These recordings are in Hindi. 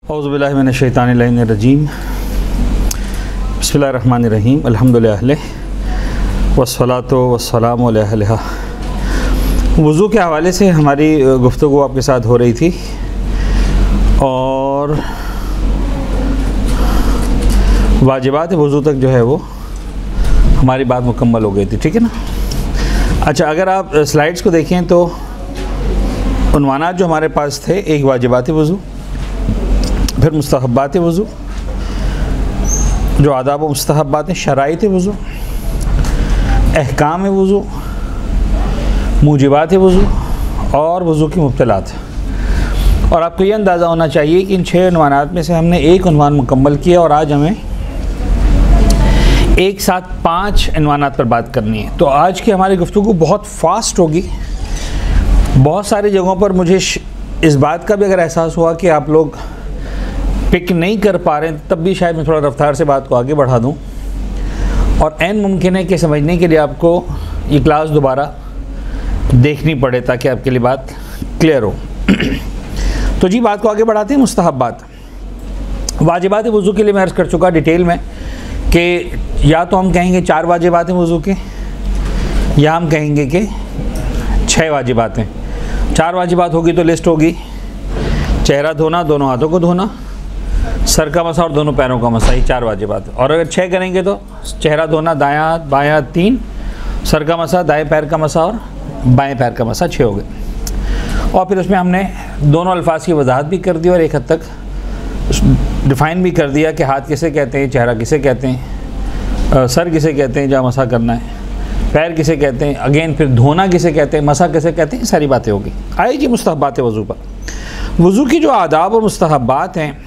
औज़ुबिल्लाहि मिनश्शैतानिर्रजीम बिस्मिल्लाहिर्रहमानिर्रहीम अल्हम्दुलिल्लाह वस्सलातु वस्सलामु अला अहलिहा। वज़ू के हवाले से हमारी गुफ्तगू आपके साथ हो रही थी और वाजिबात वज़ू तक जो है वो हमारी बात मुकम्मल हो गई थी, ठीक है ना। अच्छा, अगर आप स्लाइड्स को देखें तो उन्वानात जो हमारे पास थे, एक वाजिबात वज़ू, फिर मुस्तहब्बात वज़ू, जो आदाब व मुस्तहब्बात हैं, शराइत वज़ू, अहकाम वज़ू, मूजिबात वज़ू और वज़ू की मुब्तलात। और आपको ये अंदाज़ा होना चाहिए कि इन 6 उन्वानात में से हमने एक उन्वान मुकम्मल किया और आज हमें एक साथ 5 उन्वानात पर बात करनी है। तो आज की हमारी गुफ्तगू बहुत फास्ट होगी। बहुत सारी जगहों पर मुझे इस बात का भी अगर एहसास हुआ कि आप लोग पिक नहीं कर पा रहे हैं, तब भी शायद मैं थोड़ा रफ्तार से बात को आगे बढ़ा दूं। और ऐन मुमकिन है कि समझने के लिए आपको ये क्लास दोबारा देखनी पड़े ताकि आपके लिए बात क्लियर हो। तो जी, बात को आगे बढ़ाते हैं। मुस्तहब्बात, वाजिबात वज़ू के लिए मैं अर्ज़ कर चुका डिटेल में कि या तो हम कहेंगे 4 वाजिबात हैं वज़ू के, या हम कहेंगे कि 6 वाजिबात हैं। 4 वाजिबात होगी तो लिस्ट होगी चेहरा धोना, दोनों हाथों को धोना, सर का मसा और दोनों पैरों का मसा, ये 4 वाजिबात। और अगर 6 करेंगे तो चेहरा धोना, दायां हाथ बायां हाथ 3, सर का मसा, दाएं पैर का मसा और बाएं पैर का मसा 6 हो गए। और फिर उसमें हमने दोनों अल्फाज की वजाहत भी कर दी और एक हद तक डिफ़ाइन भी कर दिया कि हाथ किसे कहते हैं, चेहरा किसे कहते हैं, सर किसे कहते हैं जहाँ मसा करना है, पैर किसे कहते हैं, अगेन फिर धोना किसे कहते हैं, मसा किसे कहते हैं, सारी बातें होगी। आएगी मुस्तहब्बात वज़ू पर। वज़ू की जो आदाब और मुस्तहब्बात हैं,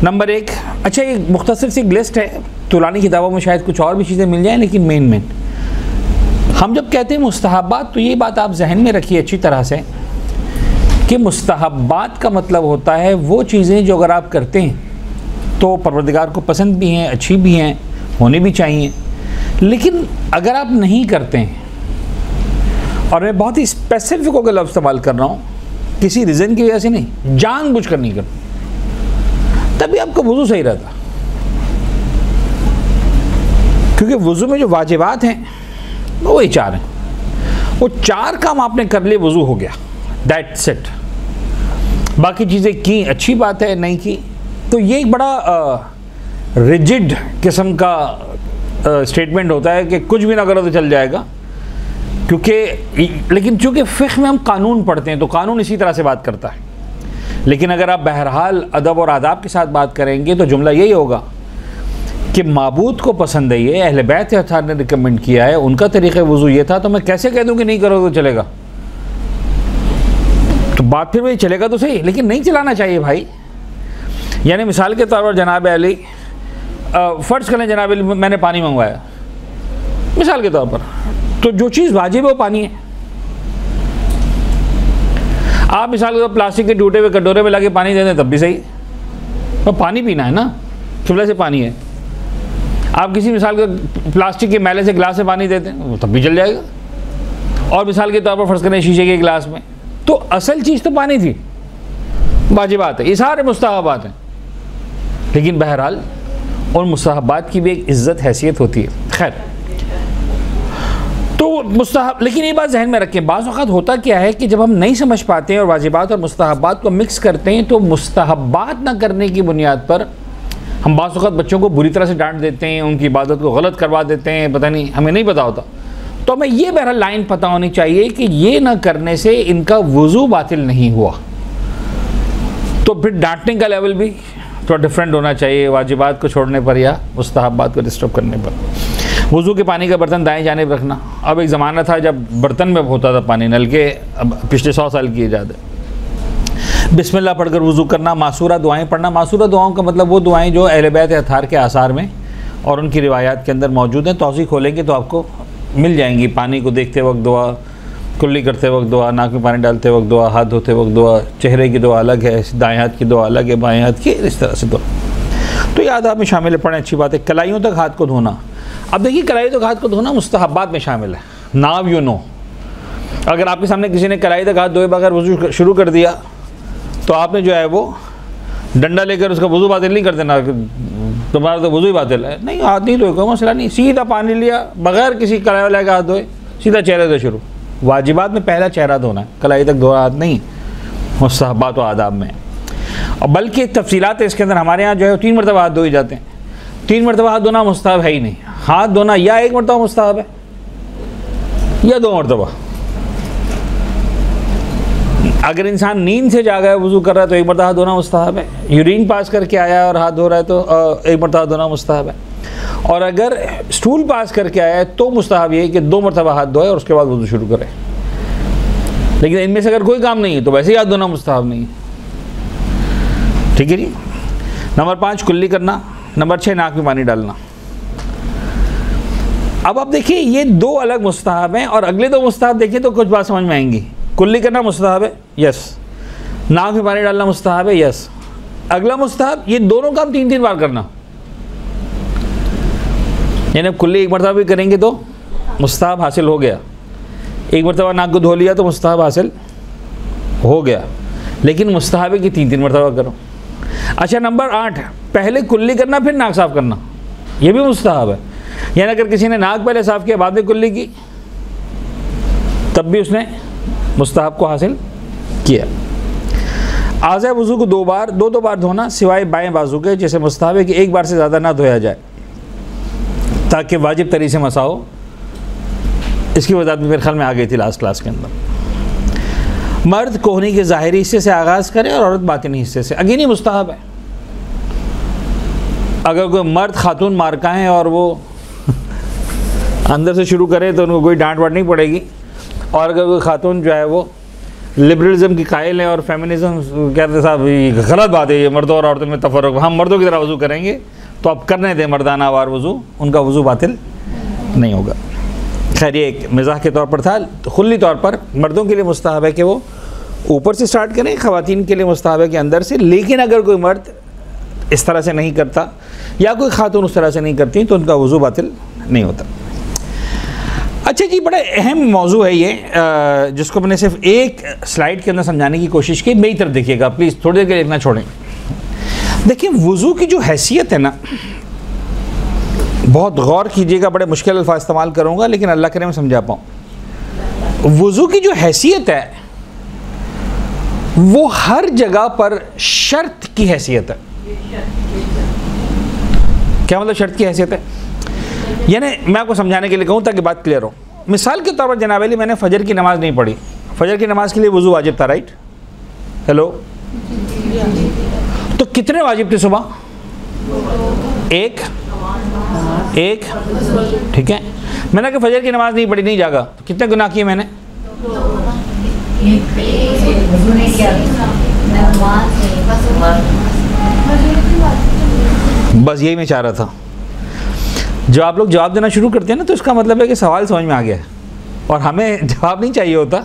नंबर 1, अच्छा ये मुख्तसर सी लिस्ट है, तुलानी किताबों में शायद कुछ और भी चीज़ें मिल जाएँ, लेकिन मेन हम जब कहते हैं मुस्तहब्बात तो ये बात आप जहन में रखिए अच्छी तरह से कि मुस्तहब्बात का मतलब होता है वो चीज़ें जो अगर आप करते हैं तो परवरदिगार को पसंद भी हैं, अच्छी भी हैं, होनी भी चाहिए। लेकिन अगर आप नहीं करते हैं, और मैं बहुत ही स्पेसिफिक होकर लफ्ज़ इस्तेमाल कर रहा हूँ, किसी रीज़न की वजह से नहीं, जानबूझ कर नहीं करते, तभी आपका वज़ू सही रहता। क्योंकि वज़ू में जो वाजिबात हैं वो वही 4 हैं। वो 4 काम आपने कर लिए, वज़ू हो गया, दैट्स इट। बाकी चीज़ें की, अच्छी बात है, नहीं की तो ये एक बड़ा रिजिड किस्म का स्टेटमेंट होता है कि कुछ भी ना करो तो चल जाएगा। लेकिन चूँकि फ़िक़्ह में हम कानून पढ़ते हैं तो कानून इसी तरह से बात करता है। लेकिन अगर आप बहरहाल अदब और आदाब के साथ बात करेंगे तो जुमला यही होगा कि माबूद को पसंद है, ये अहले बैत अताहर ने रिकमेंड किया है, उनका तरीक़ा वज़ू ये था, तो मैं कैसे कह दूँ कि नहीं करो तो चलेगा। तो बात फिर वही, चलेगा तो सही, लेकिन नहीं चलाना चाहिए भाई। यानी मिसाल के तौर पर जनाब अली, फ़र्ज़ करें जनाब अली मैंने पानी मंगवाया, मिसाल के तौर पर, तो जो चीज़ वाजिब है वो पानी है। आप मिसाल के तौर प्लास्टिक के टूटे हुए कटोरे में लगे पानी दे दें तब भी सही, तो पानी पीना है ना, किबला से पानी है। आप किसी मिसाल के प्लास्टिक के मैले से गिलास में पानी देते हैं वो तब भी चल जाएगा। और मिसाल के तौर पर फ़र्ज़ करें शीशे के गिलास में, तो असल चीज़ तो पानी थी, वाजिबात है, ये सारे मुस्तहब्बात हैं। लेकिन बहरहाल उन मुस्तहब्बात की भी एक इज़्ज़त हैसियत होती है। खैर, तो मुस्तहब, लेकिन ये बात जहन में रखें, बाज़ वक़्त होता क्या है कि जब हम नहीं समझ पाते हैं और वाजिबात और मुस्तहब्बात को मिक्स करते हैं तो मुस्तहब्बात ना करने की बुनियाद पर हम बाज़ वक़्त बच्चों को बुरी तरह से डांट देते हैं, उनकी इबादत को गलत करवा देते हैं, पता नहीं, हमें नहीं पता होता। तो हमें ये बहरहाल लाइन पता होनी चाहिए कि ये ना करने से इनका वज़ू बातिल नहीं हुआ। तो फिर डांटने का लेवल भी थोड़ा डिफरेंट होना चाहिए वाजिबात को छोड़ने पर या मुस्तहब्बात को डिस्टर्ब करने पर। वज़ू के पानी का बर्तन दाएं जानिब रखना। अब एक ज़माना था जब बर्तन में होता था पानी, नल के अब पिछले 100 साल की इजाज़त है। बिस्मिल्लाह पढ़कर वज़ू करना, मासूरा दुआएं पढ़ना। मासूरा दुआओं का मतलब वो दुआएं जो अहले बैत अताहर के आसार में और उनकी रिवायात के अंदर मौजूद हैं। तौज़ी खोलेंगे तो आपको मिल जाएंगी। पानी को देखते वक्त दुआ, कुल्ली करते वक्त दुआ, नाक में पानी डालते वक्त दुआ, हाथ धोते वक्त दुआ, चेहरे की दुआ अलग है, दाएँ हाथ की दुआ अलग है, बाएँ हाथ की, इस तरह से दुआ। तो ये आदाब में शामिल है, पढ़ें, अच्छी बात है। कलाइयों तक हाथ को धोना। अब देखिए, कलाइयों तक हाथ को धोना मुस्तहब्बात में शामिल है। नाव यू नो, अगर आपके सामने किसी ने कलाई तक हाथ धोए बगैर वज़ू शुरू कर दिया तो आपने जो है वो डंडा लेकर उसका वज़ू बातिल नहीं कर देना, तुम्हारा तो वज़ू ही बातिल है। नहीं, हाथ नहीं धोए, कोई मसला नहीं, सीधा पानी लिया बगैर किसी कलाई वलाई का हाथ धोए, सीधा चेहरे से शुरू। वाजिबात में पहला चेहरा धोना है, कलाई तक धोना हाथ नहीं, मुस्तहबात व आदाब में। और बल्कि तफसीलात है इसके अंदर, हमारे यहाँ जो है 3 मरतबा हाथ धोए जाते हैं। 3 मरतबा हाथ धोना मुस्तहब है ही नहीं। हाथ धोना या 1 मरतबा मुस्तहब है या 2 मरतबा। अगर इंसान नींद से जागा है, वज़ू कर रहा है, तो 1 मरतबा हाथ धोना मुस्तहब है। यूरिन पास करके आया है और हाथ धो रहा है तो 1 मरतबा हाथ धोना मुस्तहब है। और अगर स्टूल पास करके आया है तो मुस्तहब ये है कि 2 मरतबा हाथ धोए और उसके बाद वज़ू शुरू करें। लेकिन इनमें से अगर कोई काम नहीं है तो वैसे ही हाथ धोना मुस्तहब नहीं है। ठीक है जी। नंबर 5 कुल्ली करना। नंबर 6 नाक में पानी डालना। अब आप देखिए ये 2 अलग मुस्तहब हैं और अगले 2 मुस्तहब देखिए तो कुछ बात समझ में आएंगी। कुल्ली करना मुस्तहब है, यस। नाक में पानी डालना मुस्तहब है, यस। अगला मुस्तहब, ये दोनों काम 3-3 बार करना। यानी कुल्ली 1 मरतबा भी करेंगे तो मुस्तहब हासिल हो गया, 1 मरतबा नाक को धो लिया तो मुस्तहब हासिल हो गया। लेकिन मुस्तहब है कि 3-3 मरतबा करो। अच्छा, नंबर 8 पहले कुल्ली करना फिर नाक साफ़ करना, ये भी मुस्तहब है। यानी अगर किसी ने नाक पहले साफ़ किया बाद में कुल्ली की तब भी उसने मुस्तहब को हासिल किया। आज़ा वज़ू को 2 बार धोना सिवाय बाएं बाजू के, जैसे मुस्तहब है कि 1 बार से ज़्यादा ना धोया जाए ताकि वाजिब तरी से मसा हो। इसकी वजह भी मेरे ख्याल में आ गई थी लास्ट क्लास के अंदर। मर्द कोहनी के ज़ाहिरी हिस्से से आगाज़ करे और औरत बातिनी हिस्से से। अगेन ही मुस्तहब है। अगर कोई मर्द खातून मारका है और वो अंदर से शुरू करे तो उनको कोई डांट वाट नहीं पड़ेगी। और अगर कोई खातून जो है वो लिबरलिज्म की कायल है और फेमिनिज्म कहते साहब ये गलत बात है, ये मर्दों और औरतों में तफर्रुक, हम मर्दों की तरह वज़ू करेंगे, तो आप करने दें मर्दाना वार वज़ू, उनका वज़ू बातिल नहीं होगा। खैर ये एक मज़ाक के तौर पर था। तो खुली तौर पर मर्दों के लिए मुस्तहब है कि वो ऊपर से स्टार्ट करें, ख़वातीन के लिए मुस्तहब है कि अंदर से। लेकिन अगर कोई मर्द इस तरह से नहीं करता या कोई खातून उस तरह से नहीं करती तो उनका वज़ू बातिल नहीं होता। अच्छा जी, बड़ा अहम मौजू है ये, जिसको मैंने सिर्फ एक स्लाइड के अंदर समझाने की कोशिश की। मेरी तरफ देखिएगा प्लीज़, थोड़ी देर के लिए इतना छोड़ें। देखिए वज़ू की जो हैसियत है ना, बहुत गौर कीजिएगा, बड़े मुश्किल अल्फाज इस्तेमाल करूँगा लेकिन अल्लाह करे मैं समझा पाऊँ। वज़ू की जो हैसियत है वो हर जगह पर शर्त की हैसियत है। क्या मतलब शर्त की हैसियत है? यानी मैं आपको समझाने के लिए कहूँ ताकि बात क्लियर हो। मिसाल के तौर पर जनाब अली, मैंने फ़जर की नमाज़ नहीं पढ़ी। फ़जर की नमाज़ के लिए वज़ू वाजिब था, राइट? हेलो, तो कितने वाजिब थे सुबह? एक, ठीक है। मैंने कहा फ़जर की नमाज़ नहीं पढ़ी, नहीं जागा, तो कितने गुनाह किए मैंने? बस यही मैं चाह रहा था। जब आप लोग जवाब देना शुरू करते हैं ना तो इसका मतलब है कि सवाल समझ में आ गया है और हमें जवाब नहीं चाहिए होता,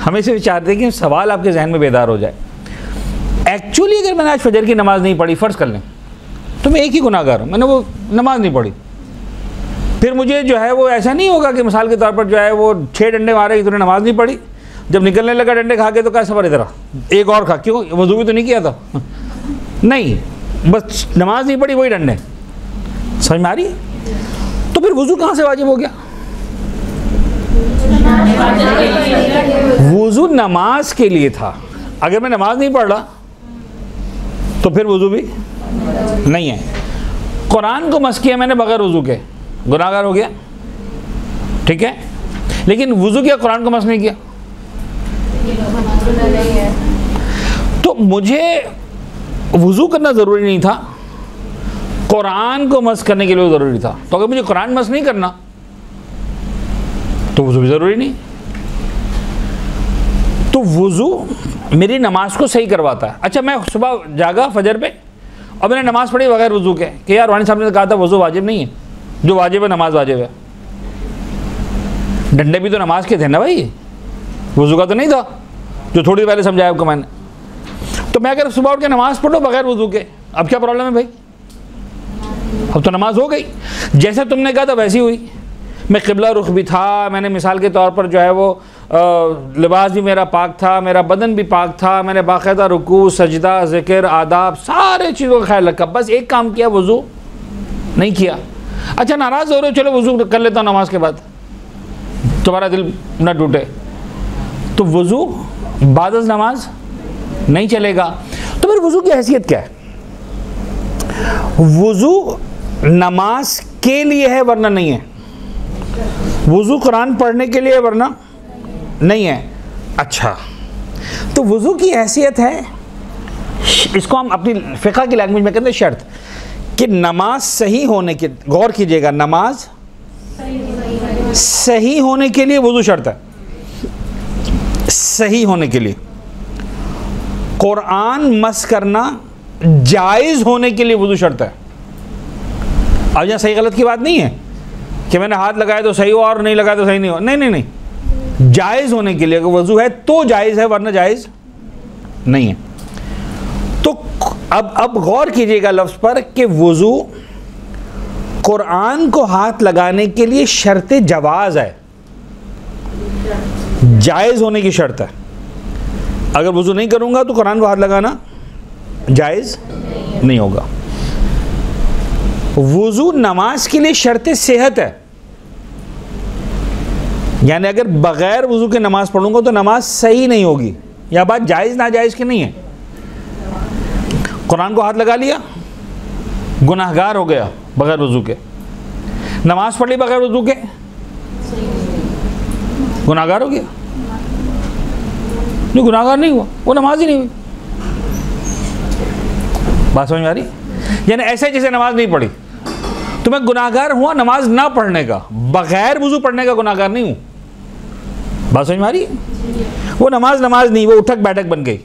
हमें सिर्फ चाहते हैं कि सवाल आपके जहन में बेदार हो जाए। एक्चुअली अगर मैंने आज फजर की नमाज़ नहीं पढ़ी, फ़र्ज़ कर लें, तो मैं एक ही गुनाहगार हूँ, मैंने वो नमाज़ नहीं पढ़ी। फिर मुझे जो है वो ऐसा नहीं होगा कि मिसाल के तौर पर जो है वो 6 डंडे मारे कि तूने नमाज़ नहीं पढ़ी, जब निकलने लगा डंडे खा के तो क्या सबर इधर एक और खा, क्यों? वज़ू भी तो नहीं किया था। नहीं, बस नमाज नहीं पढ़ी, वही डंडे। समझ में आ रही? तो फिर वज़ू कहाँ से वाजिब हो गया? वज़ू नमाज के लिए था। अगर मैं नमाज नहीं पढ़ रहा तो फिर वज़ू भी नहीं है। कुरान को मस किया मैंने बगैर वज़ू के, गुनाहगार हो गया, ठीक है। लेकिन वज़ू किया, कुरान को मस नहीं किया, तो मुझे वज़ू करना ज़रूरी नहीं था, कुरान को मस करने के लिए ज़रूरी था। तो अगर मुझे कुरान मस नहीं करना तो वज़ू भी ज़रूरी नहीं। तो वज़ू मेरी नमाज को सही करवाता है। अच्छा, मैं सुबह जागा फजर पे और मैंने नमाज़ पढ़ी बगैर वज़ू के कि यार वानी साहब ने कहा था वज़ू वाजिब नहीं है, जो वाजिब है नमाज वाजिब है। डंडे भी तो नमाज के थे ना भाई, वज़ू का तो नहीं था, जो थोड़ी पहले समझाया आपको मैंने। तो मैं अगर सुबह उठ के नमाज़ पढ़ो बगैर वज़ू के, अब क्या प्रॉब्लम है भाई? अब तो नमाज हो गई, जैसे तुमने कहा था वैसी हुई। मैं क़िबला रुख भी था, मैंने मिसाल के तौर पर जो है वो लिबास भी मेरा पाक था, मेरा बदन भी पाक था, मैंने बाकायदा रुकू, सजदा, ज़िक्र, आदाब सारे चीज़ों का ख्याल रखा, बस एक काम किया, वज़ू नहीं किया। अच्छा नाराज़ हो रहे हो, चलो वज़ू कर लेता हूँ नमाज के बाद, तुम्हारा दिल न टूटे, तो वज़ू बाद नमाज नहीं चलेगा। तो फिर वज़ू की हैसियत क्या है? वज़ू नमाज के लिए है वरना नहीं है, वज़ू कुरान पढ़ने के लिए वरना नहीं है। अच्छा, तो वज़ू की हैसियत है, इसको हम अपनी फ़िक़्ह की लैंग्वेज में कहते हैं शर्त, कि नमाज सही होने के, गौर कीजिएगा, नमाज सही होने के लिए वज़ू शर्त है, सही होने के लिए। कुरान मस करना जायज़ होने के लिए वज़ू शर्त है। अब यहाँ सही गलत की बात नहीं है कि मैंने हाथ लगाया तो सही हो और नहीं लगाया तो सही नहीं हो, नहीं नहीं नहीं, जायज़ होने के लिए अगर वज़ू है तो जायज़ है वरना जायज़ नहीं है। तो अब गौर कीजिएगा लफ्ज़ पर कि वज़ू कुरान को हाथ लगाने के लिए शर्त जवाज़ है, जायज़ होने की शर्त है। अगर वज़ू नहीं करूँगा तो कुरान को हाथ लगाना जायज़ नहीं होगा। वज़ू नमाज के लिए शर्त सेहत है, यानी अगर बग़ैर वज़ू के नमाज पढ़ूंगा तो नमाज सही नहीं होगी। यह बात जायज़ नाजायज़ की नहीं है। कुरान को हाथ लगा लिया, गुनाहगार हो गया बग़ैर वज़ू के, नमाज पढ़ ली बग़ैर वज़ू के, गुनाहगार हो गया। जो गुनाहगार नहीं हुआ वो नमाज ही नहीं हुई। बात समझ में आ रही? यानी ऐसे जैसे नमाज नहीं पढ़ी तो मैं गुनाहगार हुआ नमाज ना पढ़ने का, बग़ैर वज़ू पढ़ने का गुनाहगार नहीं हूँ। बात समझ में आ रही? वो नमाज नहीं, वो उठक बैठक बन गई,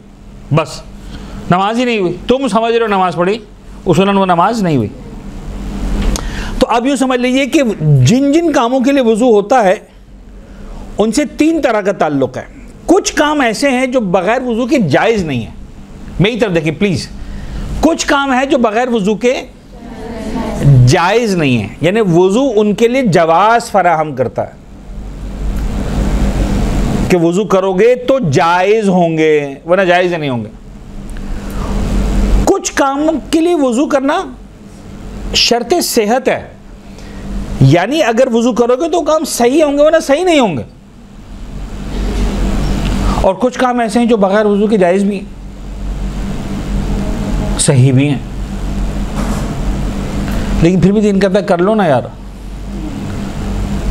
बस नमाज ही नहीं हुई। तुम समझ रहे हो नमाज पढ़ी, उसूलन वो नमाज नहीं हुई। तो अब यूँ समझ लीजिए कि जिन जिन कामों के लिए वज़ू होता है उनसे तीन तरह का ताल्लुक़ है। कुछ काम ऐसे हैं जो बग़ैर वज़ू के जायज़ नहीं है, मेरी तरफ देखिए प्लीज़, कुछ काम है जो बग़ैर वज़ू के जायज़ नहीं है, यानी वज़ू उनके लिए जवाज़ फराहम करता है कि वज़ू करोगे तो जायज़ होंगे वरना जायज़ नहीं होंगे। कुछ काम के लिए वज़ू करना शर्त सेहत है, यानी अगर वज़ू करोगे तो काम सही होंगे वरना सही नहीं होंगे। और कुछ काम ऐसे हैं जो बग़ैर वज़ू के जायज़ भी हैं, सही भी हैं, लेकिन फिर भी दिन कहता है कर लो ना यार।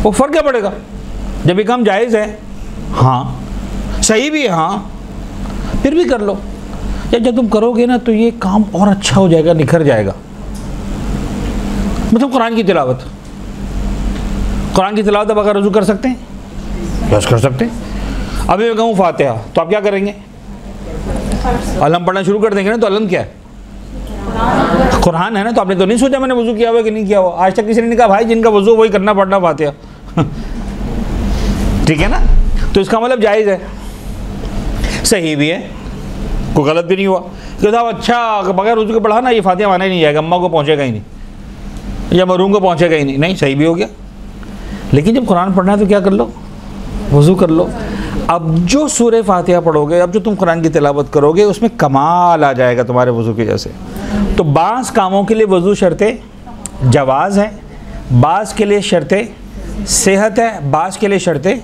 वो फ़र्क क्या पड़ेगा? जब ये काम जायज़ है, हाँ सही भी है, हाँ फिर भी कर लो। या जब तुम करोगे ना तो ये काम और अच्छा हो जाएगा, निखर जाएगा। मतलब कुरान की तिलावत बग़ैर वज़ू कर सकते हैं? यस कर सकते हैं। अभी मैं कहूँ फातिहा तो आप क्या करेंगे? अलम पढ़ना शुरू कर देंगे ना। तो अलम क्या है? कुरान है ना। तो आपने तो नहीं सोचा मैंने वज़ू किया हुआ कि नहीं किया हुआ। आज तक किसी ने नहीं कहा भाई जिनका वज़ू वही करना पड़ना फातिहा। ठीक है ना। तो इसका मतलब जायज़ है, सही भी है, कोई गलत भी नहीं हुआ कि साहब अच्छा बगैर वज़ू के पढ़ा ना ये फातिहा माना ही नहीं जाएगा, अम्मा को पहुँचेगा ही नहीं या मरूम को पहुँचेगा ही नहीं। नहीं, सही भी हो गया। लेकिन जब कुरान पढ़ना है तो क्या कर लो? वज़ू कर लो। अब जो सूरह फातिहा पढ़ोगे, अब जो तुम कुरान की तिलावत करोगे उसमें कमाल आ जाएगा तुम्हारे वज़ू के जैसे। तो बाज़ कामों के लिए वज़ू शर्ते जवाज़ है, बाज़ के लिए शर्ते सेहत है, बाज़ के लिए शर्ते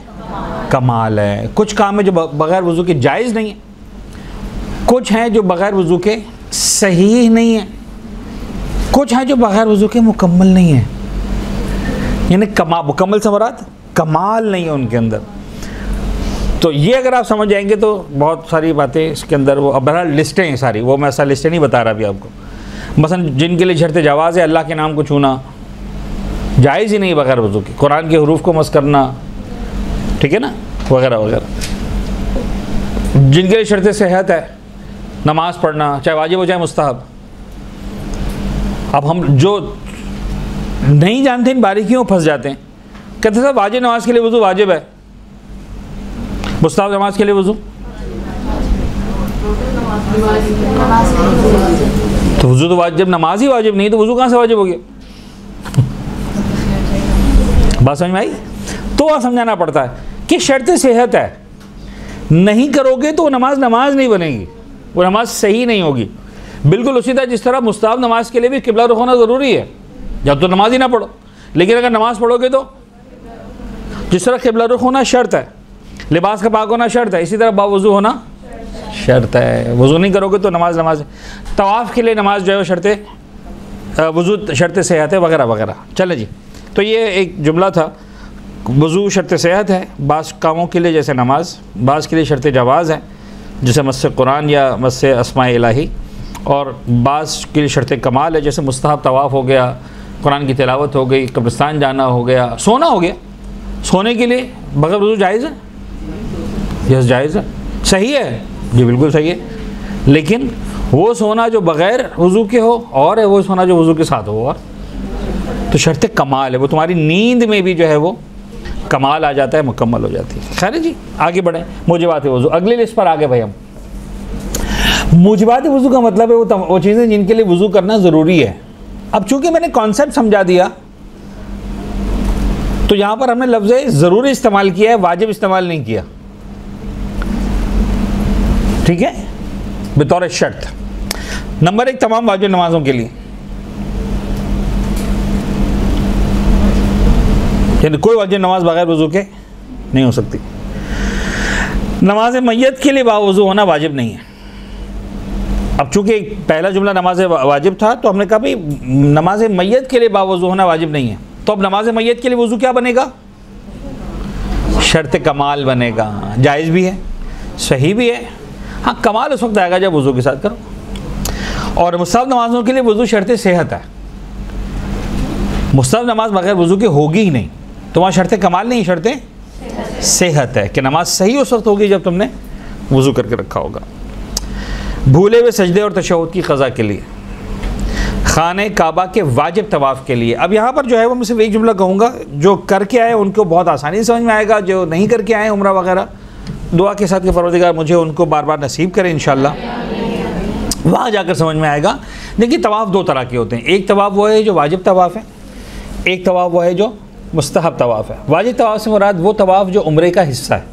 कमाल है। कुछ काम है जो बग़ैर वज़ू के जायज़ नहीं है, कुछ हैं जो बग़ैर वज़ू के सही नहीं है, कुछ हैं जो बग़ैर वज़ू के मुकम्मल नहीं है। यानी मुकम्मल से मुराद कमाल नहीं है उनके अंदर। तो ये अगर आप समझ जाएंगे तो बहुत सारी बातें इसके अंदर, वो अब बहरहाल लिस्टें हैं सारी, वो मैं ऐसा लिस्टें नहीं बता रहा अभी आपको। मसलन जिनके लिए शर्त जवाज़ है, अल्लाह के नाम को छूना जायज़ ही नहीं बग़ैर वज़ू के, कुरान के हरूफ को मस करना, ठीक है ना, वगैरह वगैरह। जिनके लिए शर्त सेहत है, नमाज़ पढ़ना चाहे वाजिब हो चाहे मुस्तहब। अब हम जो नहीं जानते इन बारीकियों फंस जाते हैं, कहते हैं वाजिब नमाज के लिए वज़ू वाजिब है, मुस्तहब नमाज के लिए वज़ू, तो वज़ू तो वाजिब, नमाज ही वाजिब नहीं तो वज़ू कहाँ से वाजिब हो गया? बात समझ में आई? तो वह समझाना पड़ता है कि शर्त सेहत है, नहीं करोगे तो वो नमाज नहीं बनेगी, वो नमाज सही नहीं होगी। बिल्कुल उसी तरह जिस तरह मुस्ताहब नमाज के लिए भी किबला रुख होना ज़रूरी है, जब तो नमाज ही ना पढ़ो, लेकिन अगर नमाज पढ़ोगे तो जिस तरह किबला रुख होना शर्त है, लिबास का पाक होना शर्त है, इसी तरह बावुज़ू होना शर्त है। वज़ू नहीं करोगे तो नमाज है। तवाफ़ के लिए नमाज जो है वो शर्त वज़ू शर्त सेहत है वगैरह वगैरह। चले जी, तो ये एक जुमला था, वज़ू शर्त सेहत है बाज़ कामों के लिए जैसे नमाज, बाज़ के लिए शर्त जवाज़ है जैसे मस्से कुरान या मस्से अस्माए इलाही, और बाज़ के लिए शर्त कमाल है जैसे मुस्तहब तवाफ़ हो गया, कुरान की तिलावत हो गई, कब्रिस्तान जाना हो गया, सोना हो गया। सोने के लिए बग़ैर वज़ू जायज़ है? यस जायज़ है, सही है जी, बिल्कुल सही है। लेकिन वो सोना जो बग़ैर वज़ू के हो और है वो सोना जो वज़ू के साथ हो और, तो शर्त कमाल है, वो तुम्हारी नींद में भी जो है वो कमाल आ जाता है, मुकम्मल हो जाती है। खैर जी, आगे बढ़ें। मुजिबात वज़ू, अगली लिस्ट पर आगे भाई हम। मुजिबात वज़ू का मतलब है वो चीज़ें जिनके लिए वज़ू करना ज़रूरी है। अब चूँकि मैंने कॉन्सेप्ट समझा दिया तो यहाँ पर हमने लफ्ज़ ज़रूरी इस्तेमाल किया है, वाजिब इस्तेमाल नहीं किया, ठीक है, बतौर शर्त। नंबर 1, तमाम वाजिब नमाज़ों के लिए, यानी कोई वाजिब नमाज बगैर वज़ू के नहीं हो सकती। नमाज मैयत के लिए बावज़ू होना वाजिब नहीं है। अब चूँकि पहला जुमला नमाज वाजिब था तो हमने कहा भाई नमाज मैयत के लिए बावज़ू होना वाजिब नहीं है, तो अब नमाज मैयत के लिए वज़ू क्या बनेगा? शर्त कमाल बनेगा। जायज़ भी है, सही भी है। हाँ, कमाल उस वक्त आएगा जब वज़ू के साथ करो। और मुस्तहब नमाज़ों के लिए वज़ू शर्त सेहत है। मुस्तहब नमाज बगैर वज़ू के होगी ही नहीं, तो वहाँ शर्त कमाल नहीं, शर्त सेहत है कि नमाज सही उस वक्त होगी जब तुमने वज़ू करके रखा होगा। भूले हुए सजदे और तशहुद की क़ज़ा के लिए, खाने काबा के वाजिब तवाफ़ के लिए। अब यहाँ पर जो है वो मैं सिर्फ एक जुमला कहूँगा, जो करके आए उनको बहुत आसानी से समझ में आएगा, जो नहीं करके आए उम्रा वगैरह, दुआ के साथ कि परवरदिगार मुझे उनको बार बार नसीब करें इंशाअल्लाह, वहाँ जाकर समझ में आएगा। देखिए, तवाफ़ दो तरह के होते हैं, एक तवाफ़ वो है जो वाजिब तवाफ़ है, एक तवाफ़ वो है जो मुस्तहब तवाफ़ है। वाजिब तवाफ़ से मुराद वो तवाफ़ जो उम्रे का हिस्सा है।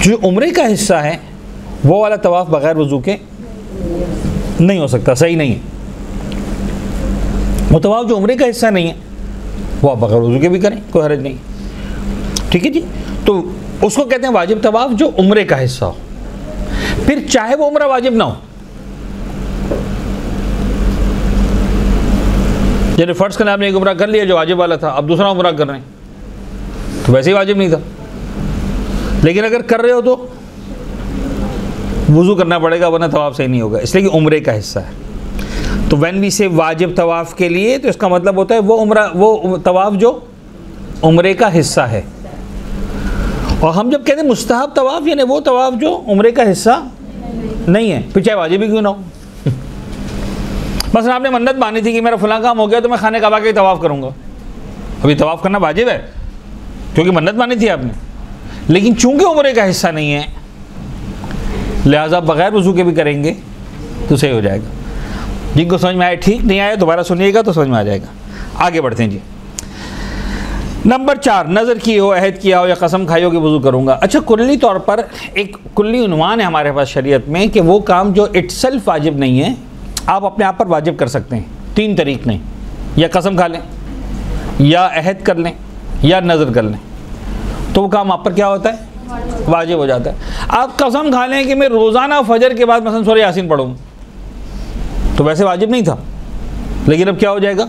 जो उम्रे का हिस्सा है वो वाला तवाफ़ बग़ैर वज़ू के नहीं हो सकता, सही नहीं है। वो तवाफ़ जो उम्रे का हिस्सा नहीं है वो आप बग़ैर वज़ू के भी करें, कोई हर्ज नहीं, ठीक है जी। तो उसको कहते हैं वाजिब तवाफ़ जो उम्रे का हिस्सा हो, फिर चाहे वो उम्रा वाजिब ना हो। जैसे फ़र्ज़ करना आपने एक उम्रा कर लिया जो वाजिब वाला था, अब दूसरा उम्रा कर रहे हैं तो वैसे ही वाजिब नहीं था, लेकिन अगर कर रहे हो तो वज़ू करना पड़ेगा वरना तवाफ़ सही नहीं होगा, इसलिए कि उम्रे का हिस्सा है। तो व्हेन वी से वाजिब तवाफ़ के लिए, तो इसका मतलब होता है वो उम्रा, वो तवाफ़ जो उम्रे का हिस्सा है। और हम जब कहते हैं मुस्तहब तवाफ़, यानी वो तवाफ़ जो उम्रे का हिस्सा नहीं है, फिर चाहे वाजिब ही क्यों ना हो। बस आपने मन्नत मानी थी कि मेरा फलां काम हो गया तो मैं खाने काबा के तवाफ़ करूँगा, अभी तवाफ़ करना वाजिब है क्योंकि मन्नत मानी थी आपने, लेकिन चूँकि उम्रे का हिस्सा नहीं है लिहाजा बग़ैर वज़ू के भी करेंगे तो सही हो जाएगा। जिनको समझ में आए ठीक, नहीं आया दोबारा सुनिएगा तो समझ में आ जाएगा। आगे बढ़ते हैं जी। नंबर 4, नज़र की हो, अहद किया हो या कसम खाई हो कि वज़ू करूँगा। अच्छा, कुल्ली तौर पर एक कुल्ली उन्वान है हमारे पास शरीयत में कि वो काम जो इट्सेल्फ वाजिब नहीं है आप अपने आप पर वाजिब कर सकते हैं 3 तरीक़ नहीं, या कसम खा लें, या अहद कर लें, या नज़र कर लें, तो वो काम आप पर क्या होता है? वाजिब हो जाता है। आप कसम खा लें कि मैं रोज़ाना फजर के बाद मसलन सूरह यासीन पढ़ूँ, तो वैसे वाजिब नहीं था, लेकिन अब क्या हो जाएगा?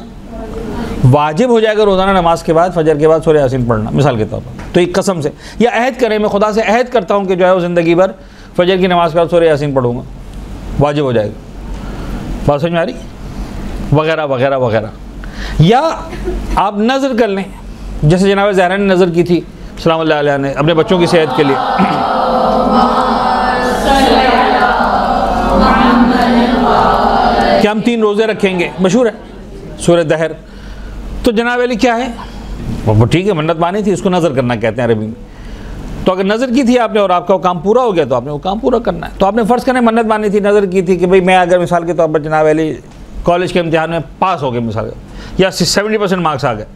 वाजिब हो जाएगा रोज़ाना नमाज के बाद, फजर के बाद सूरह यासीन पढ़ना, मिसाल के तौर पर। तो एक कसम से या अहद करें, मैं खुदा से अहद करता हूँ कि जो है वो ज़िंदगी भर फजर की नमाज के बाद सूरह यासीन पढ़ूँगा, वाजिब हो जाएगा। बात समझ में आ रही? वगैरह वगैरह वगैरह। या आप नज़र कर लें, जैसे जनाब ज़हरा ने नज़र की थी सल्लल्लाहु अलैहि ने अपने बच्चों की सेहत के लिए, कि हम 3 रोज़े रखेंगे, मशहूर है सूरह दहर। तो जनाब अली क्या है वो ठीक है, मन्नत मानी थी, इसको नज़र करना कहते हैं अरबी में। तो अगर नज़र की थी आपने और आपका वो काम पूरा हो गया तो आपने वो काम पूरा करना है। तो आपने फ़र्ज़ करने मन्नत मानी थी, नज़र की थी कि भाई मैं अगर मिसाल के तौर पर जनाब अली कॉलेज के इम्तिहान में पास हो गए मिसाल, या 70% मार्क्स आ गए,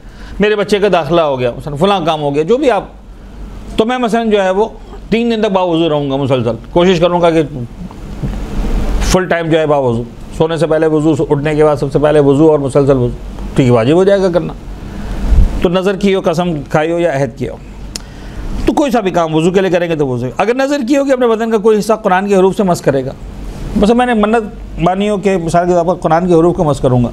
मेरे बच्चे का दाखिला हो गया, फलां काम हो गया, जो भी आप तो मैं मसलन जो है वो 3 दिन तक बावजू रहूँगा, मुसलसल कोशिश करूँगा कि फुल टाइम जो है बावजू, सोने से पहले वज़ू, उठने के बाद सबसे पहले वज़ू और मुसलसल वज़ू, ठीक है, वाजिब हो जाएगा करना। तो नज़र की हो, कसम खाई हो या अहद किया हो, तो कोई सा भी काम वज़ू के लिए करेंगे तो वज़ू। अगर नज़र की हो कि अपने बदन का कोई हिस्सा कुरान के हरूफ से मस करेगा, बस मैंने मन्नत मानी हो कि मिसाल के तौर पर कुरान के हरूफ को मस करूँगा,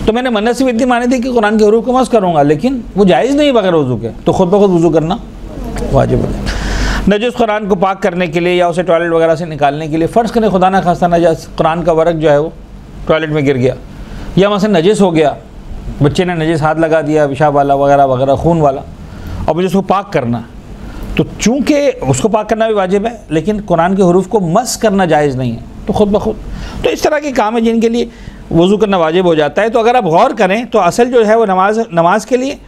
तो मैंने मन्नत सिर्फ इतनी मानी थी कि कुरान के हरूफ को मस करूँगा, लेकिन वो जायज़ नहीं बगैर वज़ू के, तो खुद ब खुद वज़ू करना वाजिब है। नजस कुरान को पाक करने के लिए या उसे टॉयलेट वगैरह से निकालने के लिए, फ़र्ज़ करें खुदा ना खास्ता नजस कुरान का वर्क जो है वो टॉयलेट में गिर गया, या मसलन नजस हो गया, बच्चे ने नजस हाथ लगा दिया, पेशाब वाला वगैरह वगैरह, खून वाला, और मुझे उसको पाक करना, तो चूँकि उसको पाक करना भी वाजिब है, लेकिन कुरान के हरूफ को मस करना जायज़ नहीं है, तो खुद ब खुद। तो इस तरह के काम है जिनके लिए वज़ू करना वाजिब हो जाता है। तो अगर आप गौर करें तो असल जो है वो नमाज के लिए,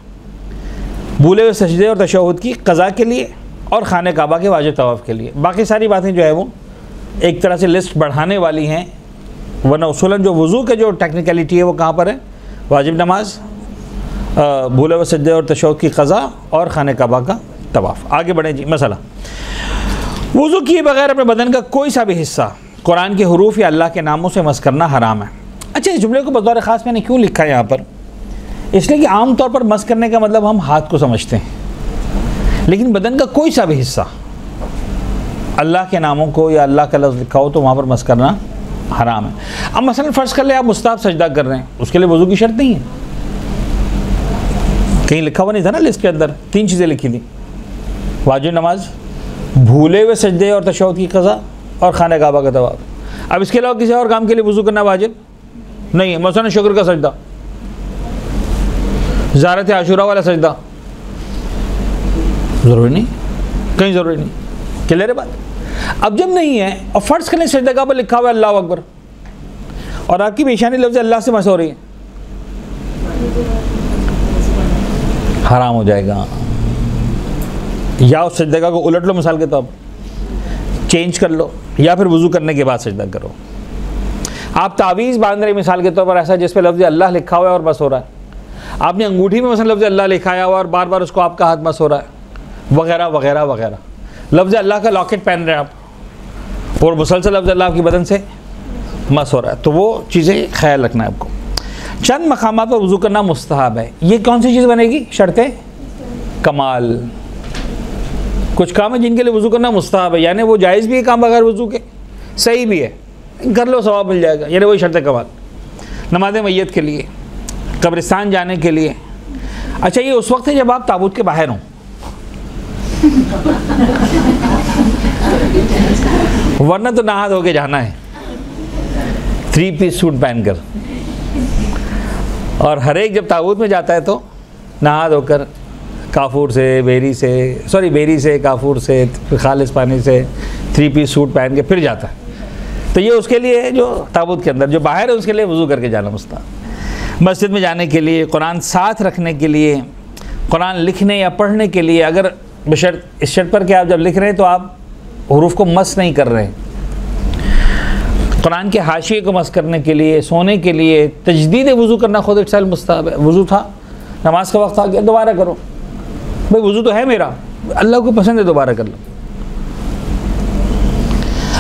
भूले हुए सजदे और तशहुद की क़ज़ा के लिए, और खाने काबा के वाजिब तवाफ़ के लिए। बाकी सारी बातें जो है वो एक तरह से लिस्ट बढ़ाने वाली हैं, वरना उसूलन जो वज़ू के जो टेक्निकलिटी है वो कहाँ पर है, वाजिब नमाज, भूले हुए सजदे और तशहुद की क़ज़ा और खाने काबा का तवाफ़। आगे बढ़ें जी। मसला, वज़ू किए बगैर अपने बदन का कोई सा भी हिस्सा कुरान के हरूफ या अल्लाह के नामों से मस करना हराम है। अच्छा, इस जुमले को बतौर ख़ास मैंने क्यों लिखा है यहाँ पर, इसलिए कि आम तौर पर मस करने का मतलब हम हाथ को समझते हैं, लेकिन बदन का कोई सा भी हिस्सा अल्लाह के नामों को या अल्लाह का लफ्ज़ लिखा हो तो वहाँ पर मस करना हराम है। अब मसलन फ़र्ज़ कर ले आप मुस्ताहब सजदा कर रहे हैं, उसके लिए वज़ू की शर्त नहीं है, कहीं लिखा हुआ नहीं था ना लिस्ट के अंदर, 3 चीज़ें लिखी थी, वाजिब नमाज, भूले हुए सजदे और तशहुद की क़ज़ा और खाने काबा का तवाफ़। अब इसके अलावा किसी और काम के लिए वज़ू करना वाजिब नहीं है, मसलन शुक्र का सजदा, ज़ियारत आशूरा वाला सजदा, ज़रूरी नहीं, कहीं ज़रूरी नहीं, क्लियर है बात। अब जब नहीं है और फ़र्ज़ करें सजदा का पर लिखा हुआ है अल्लाह अकबर, और आपकी पेशानी लफ्ज़ अल्लाह से मस हो रही है, हराम हो जाएगा। या उस सजदा को उलट लो, मिसाल के तौर पर चेंज कर लो, या फिर वज़ू करने के बाद सजदा करो। आप तावीज़ बांध रहे मिसाल के तौर पर ऐसा जिस पे लफ्ज़ अल्लाह लिखा हुआ है और मस हो रहा है, आपने अंगूठी में मसलन लफ्ज़ अल्लाह लिखाया हुआ और बार बार उसको आपका हाथ मस हो रहा है, वगैरह वगैरह वगैरह। लफ्ज़ अल्लाह का लॉकेट पहन रहे हैं आप और मुसलसल लफ्ज़ अल्लाह आपकी बदन से मस हो रहा है, तो वो चीज़ें ख्याल रखना है आपको। चंद मकामात पर वज़ू करना मुस्तहब है। ये कौन सी चीज़ बनेगी, शर्ते कमाल। कुछ काम है जिनके लिए वज़ू करना मुस्तहब है, यानी वो जायज़ भी है काम बगैर वज़ू के, सही भी है, कर लो सवाब मिल जाएगा, यानी वही शर्त कमाल। नमाज़ मैयत के लिए, कब्रिस्तान जाने के लिए। अच्छा, ये उस वक्त है जब आप ताबूत के बाहर हों, वरना तो नहा धो के जाना है 3 पीस सूट पहनकर, और हर एक जब ताबूत में जाता है तो नहा धोकर काफूर से, बेरी से काफूर से, खालिस पानी से 3 पीस सूट पहन के फिर जाता है। तो ये उसके लिए है जो ताबूत के अंदर, जो बाहर है उसके लिए वज़ू करके जाना मुस्तहब। मस्जिद में जाने के लिए, कुरान साथ रखने के लिए, कुरान लिखने या पढ़ने के लिए, अगर बशर्त इस शर्त पर कि आप जब लिख रहे हैं तो आप हरूफ को मस नहीं कर रहे हैं, कुरान के हाशिए को मस करने के लिए, सोने के लिए, तजदीद वज़ू करना खुद इत्सल मुस्तहब है। वज़ू था, नमाज का वक्त आ गया, दोबारा करो, भाई वज़ू तो है मेरा, अल्लाह को पसंद है, दोबारा कर लो।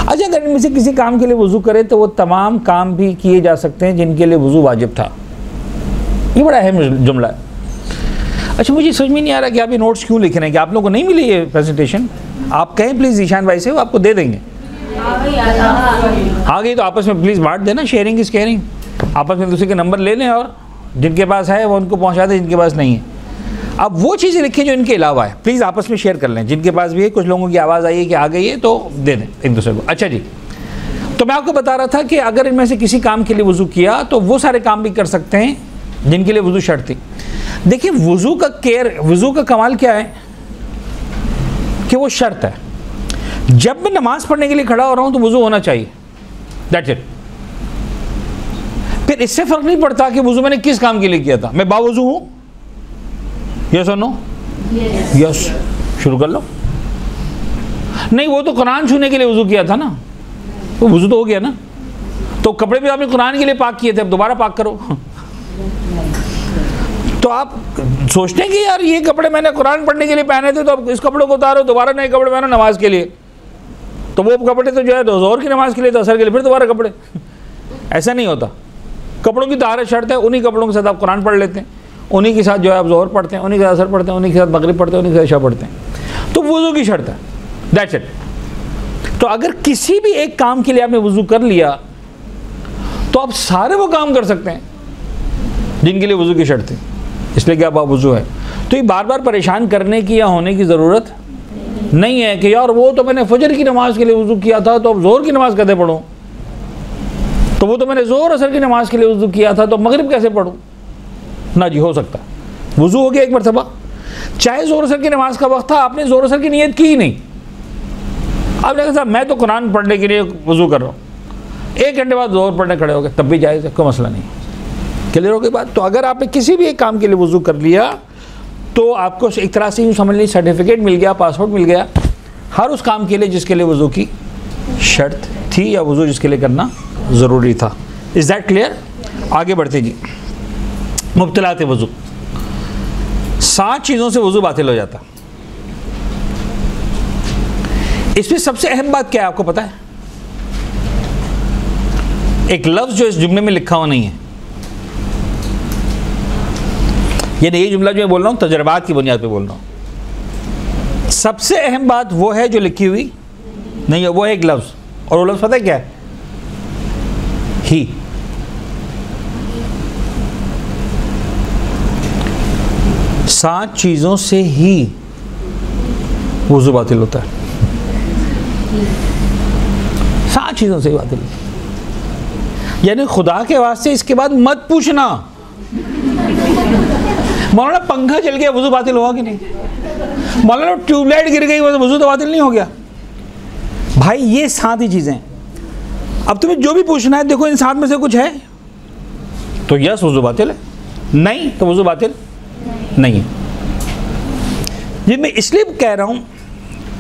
अच्छा, अगर इनमें से किसी काम के लिए वज़ू करे तो वो तमाम काम भी किए जा सकते हैं जिनके लिए वज़ू वाजिब था। ये बड़ा अहम जुमला है। अच्छा, मुझे समझ में नहीं आ रहा कि आप ये नोट्स क्यों लिख रहे हैं, कि आप लोगों को नहीं मिली ये प्रेजेंटेशन? आप कहें प्लीज़ ईशान भाई से, वो आपको दे देंगे। आ गई तो आपस में प्लीज़ बांट देना, शेयरिंग इज़ केयरिंग। आपस में दूसरे के नंबर ले लें और जिनके पास है वो उनको पहुँचा दें, जिनके पास नहीं है। अब वो चीज़ें लिखें जो इनके अलावा है, प्लीज़ आपस में शेयर कर लें। जिनके पास भी है, कुछ लोगों की आवाज़ आई है कि आ गई है तो दे दें एक दूसरे को। अच्छा जी, तो मैं आपको बता रहा था कि अगर इनमें से किसी काम के लिए वज़ू किया तो वो सारे काम भी कर सकते हैं जिनके लिए वज़ू शर्त थी। देखिए, वज़ू का कमाल क्या है कि वो शर्त है। जब मैं नमाज पढ़ने के लिए खड़ा हो रहा हूँ तो वज़ू होना चाहिए, दैट्स इट। फिर इससे फ़र्क नहीं पड़ता कि वज़ू मैंने किस काम के लिए किया था, मैं बावज़ू हूँ, यस और नो? यस, शुरू कर लो। नहीं, वो तो कुरान छूने के लिए वज़ू किया था ना, तो वज़ू तो हो गया ना। तो कपड़े भी आपने कुरान के लिए पाक किए थे, अब दोबारा पाक करो। तो आप सोचते हैं कि यार ये कपड़े मैंने कुरान पढ़ने के लिए पहने थे, तो अब इस कपड़ों को उतारो, दोबारा नए कपड़े पहनो नमाज के लिए। तो वो कपड़े तो जो है ज़ोहर की नमाज के लिए, तो असर के लिए फिर दोबारा कपड़े। ऐसा नहीं होता। कपड़ों की तहारत शर्त है, उन्हीं कपड़ों के साथ आप कुरान पढ़ लेते हैं, उन्हीं के साथ जो है आप ज़ोहर पढ़ते हैं, उन्हीं के साथ असर पढ़ते हैं, उन्हीं के साथ मगरिब पढ़ते हैं, उन्हीं के साथ इशा पढ़ते हैं। तो वुज़ू की शर्त है, दैट्स इट। तो अगर किसी भी एक काम के लिए आपने वुज़ू कर लिया तो आप सारे वो काम कर सकते हैं जिनके लिए वुज़ू की शर्त है, इसलिए कि आप वुज़ू है। तो ये बार बार परेशान करने की या होने की ज़रूरत नहीं है कि यार वो तो मैंने फजर की नमाज के लिए वुज़ू किया था, तो अब ज़ोहर की नमाज कैसे पढ़ूँ, तो वो तो मैंने ज़ोहर असर की नमाज के लिए वुज़ू किया था, तो मगरिब कैसे पढ़ूँ। ना जी, हो सकता है वुज़ू हो गया एक मरतबा, चाहे ज़ोहर असर की नमाज का वक्त था, आपने ज़ोहर असर की नियत की ही नहीं, आपने कहा साहब मैं तो कुरान पढ़ने के लिए वुज़ू कर रहा हूँ, 1 घंटे बाद ज़ोहर पढ़ने खड़े हो गए, तब भी जायज़ है, कोई मसला नहीं। क्लियर हो गई बात। तो अगर आपने किसी भी एक काम के लिए वुज़ू कर लिया तो आपको एक तरह से यूँ समझ लीजिए सर्टिफिकेट मिल गया, पासपोर्ट मिल गया हर उस काम के लिए जिसके लिए वुज़ू की शर्त थी या वुज़ू जिसके लिए करना ज़रूरी था। Is that clear? आगे बढ़ते जी। मुब्तलात वुज़ू, 7 चीज़ों से वुज़ू बातिल हो जाता। इसमें सबसे अहम बात क्या है आपको पता है? एक लफ्ज़ जो इस जुमले में लिखा हुआ नहीं है, यानी ये जुमला जो मैं बोल रहा हूँ तजर्बात की बुनियाद पे बोल रहा हूँ। सबसे अहम बात वो है जो लिखी हुई नहीं है, वो है एक लफ्ज़, और वो लफ्ज़ पता है क्या है? ही। सात चीज़ों से ही वुज़ू बातिल होता है, 7 चीज़ों से ही बातिल होता है। यानी खुदा के वास्ते इसके बाद मत पूछना मौलाना पंखा चल गया वुज़ू बातिल हुआ कि नहीं, मौलाना ट्यूबलाइट गिर गई वुज़ू तो बातिल नहीं हो गया। भाई ये 7 ही चीज़ें। अब तुम्हें जो भी पूछना है, देखो इन 7 में से कुछ है तो यस वुज़ू बातिल है, नहीं तो वुज़ू बातिल नहीं है। ये मैं इसलिए कह रहा हूँ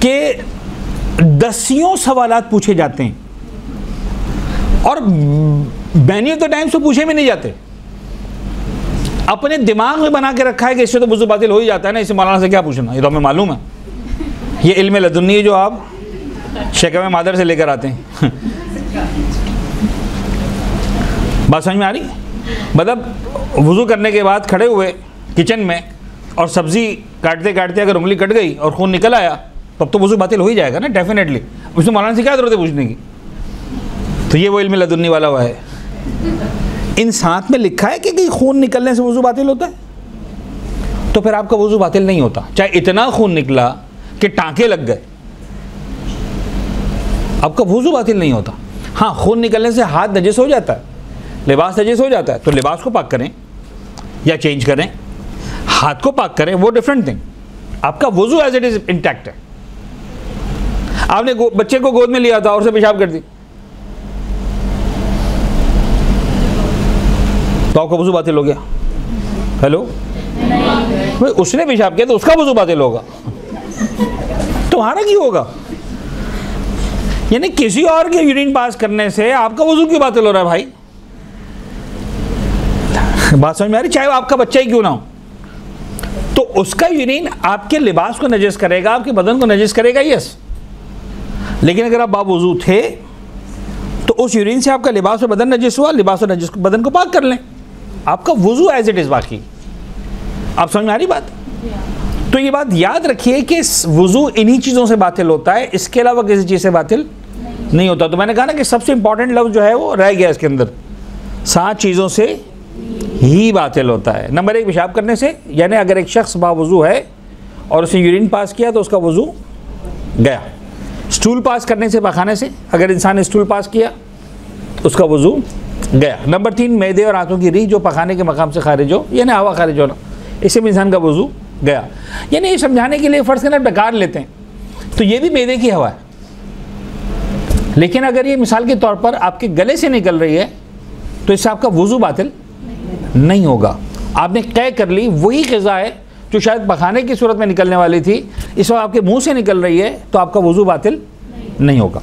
कि दसियों सवालात पूछे जाते हैं और मैनी ऑफ द टाइम्स तो पूछे भी नहीं जाते। अपने दिमाग में बना के रखा है कि इससे तो वुज़ू बातिल हो ही जाता है ना, इसे मौलाना से क्या पूछना, ये तो हमें मालूम है। ये इल्म लदुन्नी है जो आप शेकवे मादर से लेकर आते हैं। बात समझ में आ रही? मतलब वुज़ू करने के बाद खड़े हुए किचन में और सब्ज़ी काटते काटते अगर उंगली कट गई और खून निकल आया तब तो वुज़ू बातिल हो ही जाएगा ना, डेफिनेटली। उसमें मौलाना से क्या ज़रूरत है पूछने की? तो ये वो इल्म लदुन्नी वाला हुआ है। इन 7 में लिखा है कि खून निकलने से वुज़ू बातिल होता है, तो फिर आपका वुज़ू बातिल नहीं होता। चाहे इतना खून निकला कि टाँके लग गए, आपका वुज़ू बातिल नहीं होता। हाँ, खून निकलने से हाथ नजिस हो जाता है, लिबास नजिस हो जाता है, तो लिबास को पाक करें या चेंज करें, हाथ को पाक करें, वो डिफरेंट थिंग। आपका वुज़ू एज इट इज़ इंटैक्ट है। आपने बच्चे को गोद में लिया था और उसे पेशाब कर दी तो आपका वुज़ू बातिल हो गया? हेलो, उसने पेशाब किया तो उसका वुज़ू बातिल होगा, तुम्हारा क्यों होगा? यानी किसी और के यूरिन पास करने से आपका वुज़ू क्यों बातिल हो रहा है भाई? बात समझ में आ रही? चाहे वो आपका बच्चा ही क्यों ना हो, तो उसका यूरिन आपके लिबास को नजिस करेगा, आपके बदन को नजिस करेगा, यस। लेकिन अगर आप बावुज़ू थे तो उस यूरिन से आपका लिबास और बदन नजिस हुआ, लिबास और नजिस बदन को पाक कर लें, आपका वुज़ू एज इट इज़ बाकी। आप समझ में आ रही बात? तो ये बात याद रखिए कि वुज़ू इन्हीं चीज़ों से बातिल होता है, इसके अलावा किसी चीज़ से बातिल नहीं होता। तो मैंने कहा ना कि सबसे इंपॉर्टेंट लफ्ज़ जो है वो रह गया इसके अंदर, 7 चीज़ों से ही बातिल होता है। नंबर 1, पेशाब करने से, यानी अगर एक शख्स बावुज़ू है और उसने यूरिन पास किया तो उसका वुज़ू गया। स्टूल पास करने से, पखाने से, अगर इंसान ने स्टूल पास किया तो उसका वुज़ू गया। नंबर 3, मैदे और आंतों की रीह जो पखाने के मकाम से खारिज हो, यानी हवा खारिज होना, इससे भी इंसान का वुज़ू गया। यानी ये समझाने के लिए फ़र्ज़ करना डकार लेते हैं तो ये भी मैदे की हवा है, लेकिन अगर ये मिसाल के तौर पर आपके गले से निकल रही है तो इससे आपका वुज़ू बातिल नहीं होगा। आपने तय कर ली वही ग़िज़ा है जो शायद पखाने की सूरत में निकलने वाली थी, इस वक्त आपके मुंह से निकल रही है तो आपका वुज़ू बातिल नहीं होगा।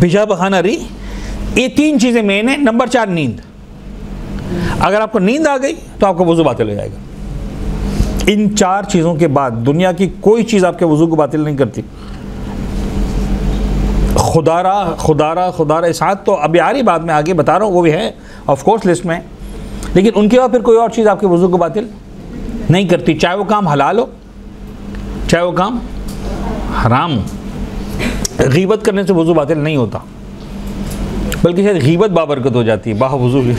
पेशाब, पखाना, रीह, ये 3 चीज़ें मेन है। नंबर 4, नींद। अगर आपको नींद आ गई तो आपका वुज़ू बातिल हो जाएगा। इन 4 चीज़ों के बाद दुनिया की कोई चीज़ आपके वज़ू को बातिल नहीं करती। खुदारा साथ तो अभी आ रही, बाद में आगे बता रहा हूँ, वो भी है ऑफ कोर्स लिस्ट में, लेकिन उनके बाद फिर कोई और चीज़ आपके वज़ू को बातिल नहीं करती, चाहे वो काम हलाल हो चाहे वो काम हराम हो। गीबत करने से वज़ू बातिल नहीं होता, बल्कि शायद गीबत बाबरकत हो जाती है, वज़ू की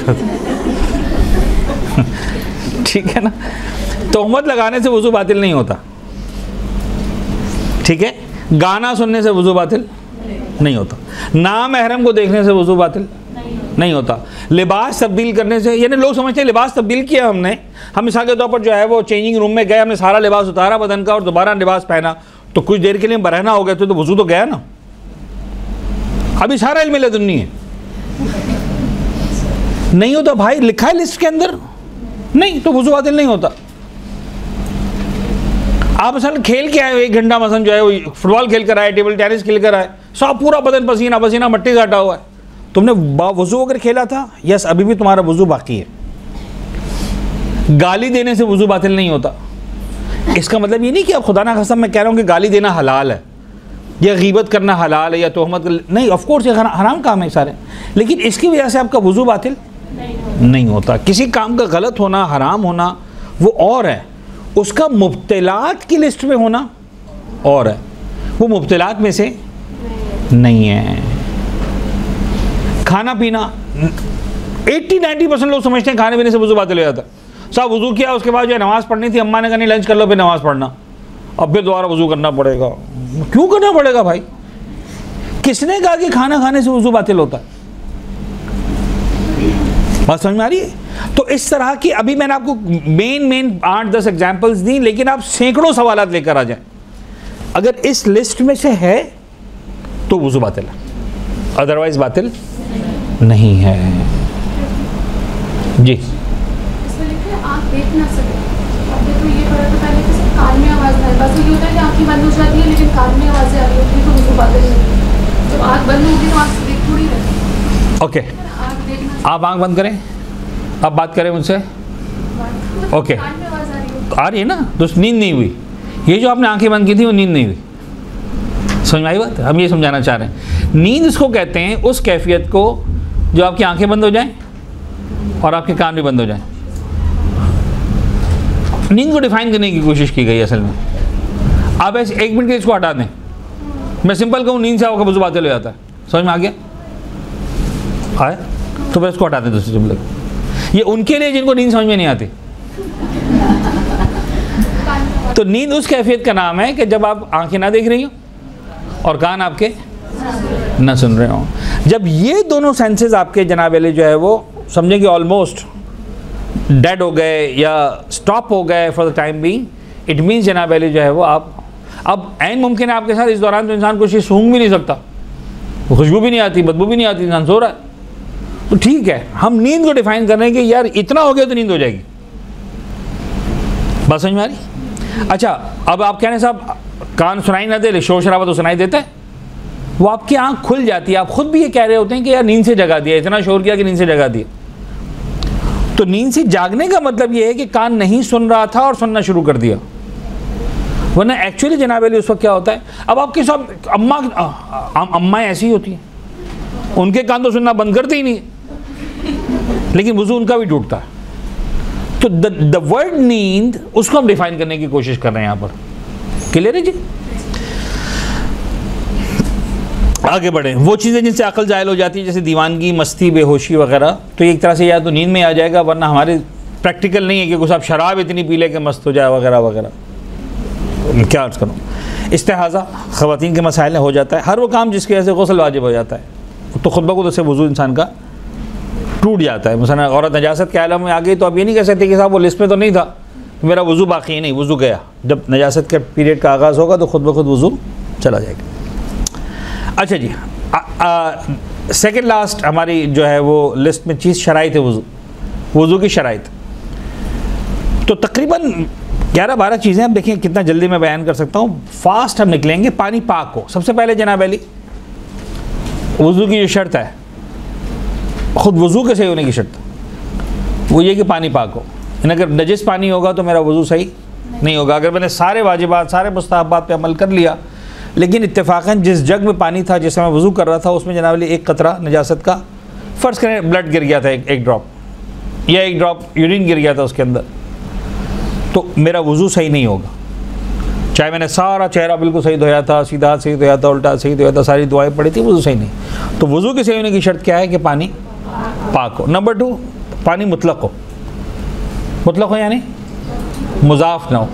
ठीक है ना। तोहमत लगाने से वज़ू बातिल नहीं होता, ठीक है। गाना सुनने से वज़ू बातिल नहीं होता, नामहरम को देखने से वज़ू बातिल नहीं होता, लिबास तब्दील करने से, यानी लोग समझते हैं लिबास तब्दील किया हमने, हम मिसाल के तौर पर जो है वो चेंजिंग रूम में गए, हमने सारा लिबास उतारा बदन का और दोबारा लिबास पहना, तो कुछ देर के लिए बरहना हो गया तो वज़ू तो गया ना, अभी सारा इल्म लदुन्नी है। नहीं होता भाई, लिखा है लिस्ट के अंदर, नहीं तो वज़ू बातिल नहीं होता। आप मसल खेल के आए हो 1 घंटा, मसन जो है वो फुटबॉल खेल कर आए, टेबल टेनिस खेल कर आए, सब पूरा बदन पसीना पसीना मट्टी से हटा हुआ है, तुमने वज़ू अगर खेला था, यस अभी भी तुम्हारा वज़ू बाकी है। गाली देने से वज़ू बातिल नहीं होता, इसका मतलब ये नहीं कि अब खुदा ना कसम मैं कह रहा हूँ कि गाली देना हलाल है या गीबत करना हलाल है या तोहमत, नहीं, ऑफ कोर्स ये हराम काम है सारे, लेकिन इसकी वजह से आपका वज़ू बातिल नहीं होता। किसी काम का गलत होना, हराम होना वो और है, उसका मुब्तिलात की लिस्ट में होना और है, वो मुब्तिलात में से नहीं है। खाना पीना 80-90% लोग समझते हैं खाने पीने से वज़ू बातिल हो जाता है। साहब वज़ू किया, उसके बाद जो है नमाज़ पढ़नी थी, अम्मा ने कहा नहीं लंच कर लो फिर नमाज़ पढ़ना, अब फिर दोबारा वज़ू करना पड़ेगा। क्यों करना पड़ेगा भाई? किसने कहा कि खाना खाने से वज़ू बातिल होता है? बात समझ में आ रही है? तो इस तरह की अभी मैंने आपको मेन 8-10 एग्जाम्पल्स दी, लेकिन आप सैकड़ों सवालात लेकर आ जाएं, अगर इस लिस्ट में से है तो वज़ू बातिल है, अदरवाइज बातिल नहीं है। जी आप देख ना सके, अब देखो ये पढ़ा तो पहले किसी कान में आवाज़ नहीं, बस ये होता है कि आँखें बंद हो जाती है लेकिन कान में आवाज़ें आ रही होती है तो वज़ू बातिल नहीं होती। जब आँख बंद होगी तो आँख देख थोड़ी रहती। ओके, आप आँख बंद करें, अब बात करें मुझसे। ओके, आ रही है ना, तो नींद नहीं हुई, ये जो आपने आंखें बंद की थी वो नींद नहीं हुई। समझ में आई बात? हम ये समझाना चाह रहे हैं, नींद इसको कहते हैं उस कैफियत को जो आपकी आंखें बंद हो जाएं और आपके कान भी बंद हो जाएं। नींद को डिफाइन करने की कोशिश की गई असल में। आप ऐसे 1 मिनट के इसको हटा दें, मैं सिंपल कहूँ नींद से आपका वज़ू बातिल हो जाता है, समझ में आ गया? आए तो फिर इसको हटा दें दूसरे जुमले को। ये उनके लिए जिनको नींद समझ में नहीं आती। तो नींद उस कैफियत का नाम है कि जब आप आंखें ना देख रही हो और कान आपके ना सुन रहे हो। जब ये दोनों सेंसेस आपके जनाब वाले जो है वो समझें कि ऑलमोस्ट डेड हो गए या स्टॉप हो गए for the time being, it means जनाब वाले जो है वो आप अब ऐन मुमकिन है आपके साथ इस दौरान तो इंसान कुछ सूंघ भी नहीं सकता, खुशबू भी नहीं आती, बदबू भी नहीं आती, इंसान सो रहा है। तो ठीक है, हम नींद को डिफाइन कर रहे हैं कि यार इतना हो गया तो नींद हो जाएगी। बात समझ में आ रही? अच्छा, अब आप कह रहे हैं साहब कान सुनाई ना दे, शोर शराबा तो सुनाई देता है, वो आपकी आंख खुल जाती है, आप खुद भी ये कह रहे होते हैं कि यार नींद से जगा दिया, इतना शोर किया कि नींद से जगा दिया। तो नींद से जागने का मतलब ये है कि कान नहीं सुन रहा था और सुनना शुरू कर दिया, वरना एक्चुअली जनाब अली उस वक्त क्या होता है, अब आपके साथ अम्मा ऐसी होती हैं, उनके कान तो सुनना बंद करते ही नहीं, लेकिन वज़ू उनका भी टूटता है। तो द वर्ड नींद उसको हम डिफाइन करने की कोशिश कर रहे हैं यहाँ पर। क्लियर है जी? आगे बढ़े। वो चीज़ें जिनसे अकल जायल हो जाती है जैसे दीवानगी, मस्ती, बेहोशी वगैरह, तो एक तरह से या तो नींद में आ जाएगा, वरना हमारे प्रैक्टिकल नहीं है कि कुछ आप शराब इतनी पी ले के मस्त हो जाए वगैरह वगैरह। क्या अर्ज़ करूँ, इस्तेहाज़ा ख़वातीन के मसाइल में हो जाता है, हर वो काम जिसकी वजह से गुस्ल वाजिब हो जाता है तो खुद ब खुद उससे वज़ू इंसान का टूट जाता है। मसलन औरत नजासत के आलम में आ गई तो अब ये नहीं कह सकते कि साहब वो लिस्ट में तो नहीं था, मेरा वज़ू बाकी है, नहीं, वज़ू गया। जब नजासत के पीरियड का आगाज़ होगा तो खुद ब खुद वज़ू चला जाएगा। अच्छा जी, सेकंड लास्ट हमारी जो है वो लिस्ट में चीज़ शराइत है, वज़ू की शराइत। तो तकरीबन 11-12 चीज़ें, अब देखिए कितना जल्दी मैं बयान कर सकता हूँ, फास्ट हम निकलेंगे। पानी पाक हो, सबसे पहले जनाब अली वज़ू की जो शर्त है, ख़ुद वज़ू के सही होने की शर्त वो ये कि पानी पाक हो। यानी अगर नजिस पानी होगा तो मेरा वज़ू सही नहीं होगा। अगर मैंने सारे वाजिबात सारे मुस्तहबात पे अमल कर लिया, लेकिन इत्तेफाकन जिस जग में पानी था जिससे मैं वज़ू कर रहा था उसमें जनाब अली एक कतरा नजासत का, फ़र्ज़ करें ब्लड गिर गया था एक ड्रॉप, या एक ड्रॉप यूरिन गिर गया था उसके अंदर, तो मेरा वज़ू सही नहीं होगा। चाहे मैंने सारा चेहरा बिल्कुल सही धोया था, सीधा हाथ सही धोया था, उल्टा सही धोया था, सारी दुआएं पड़ी थी, वज़ू सही नहीं। तो वज़ू के सही होने की शर्त क्या है कि पानी पाक हो। नंबर 2, पानी मुतलक हो। मुतलक हो यानी मुज़ाफ़ ना हो,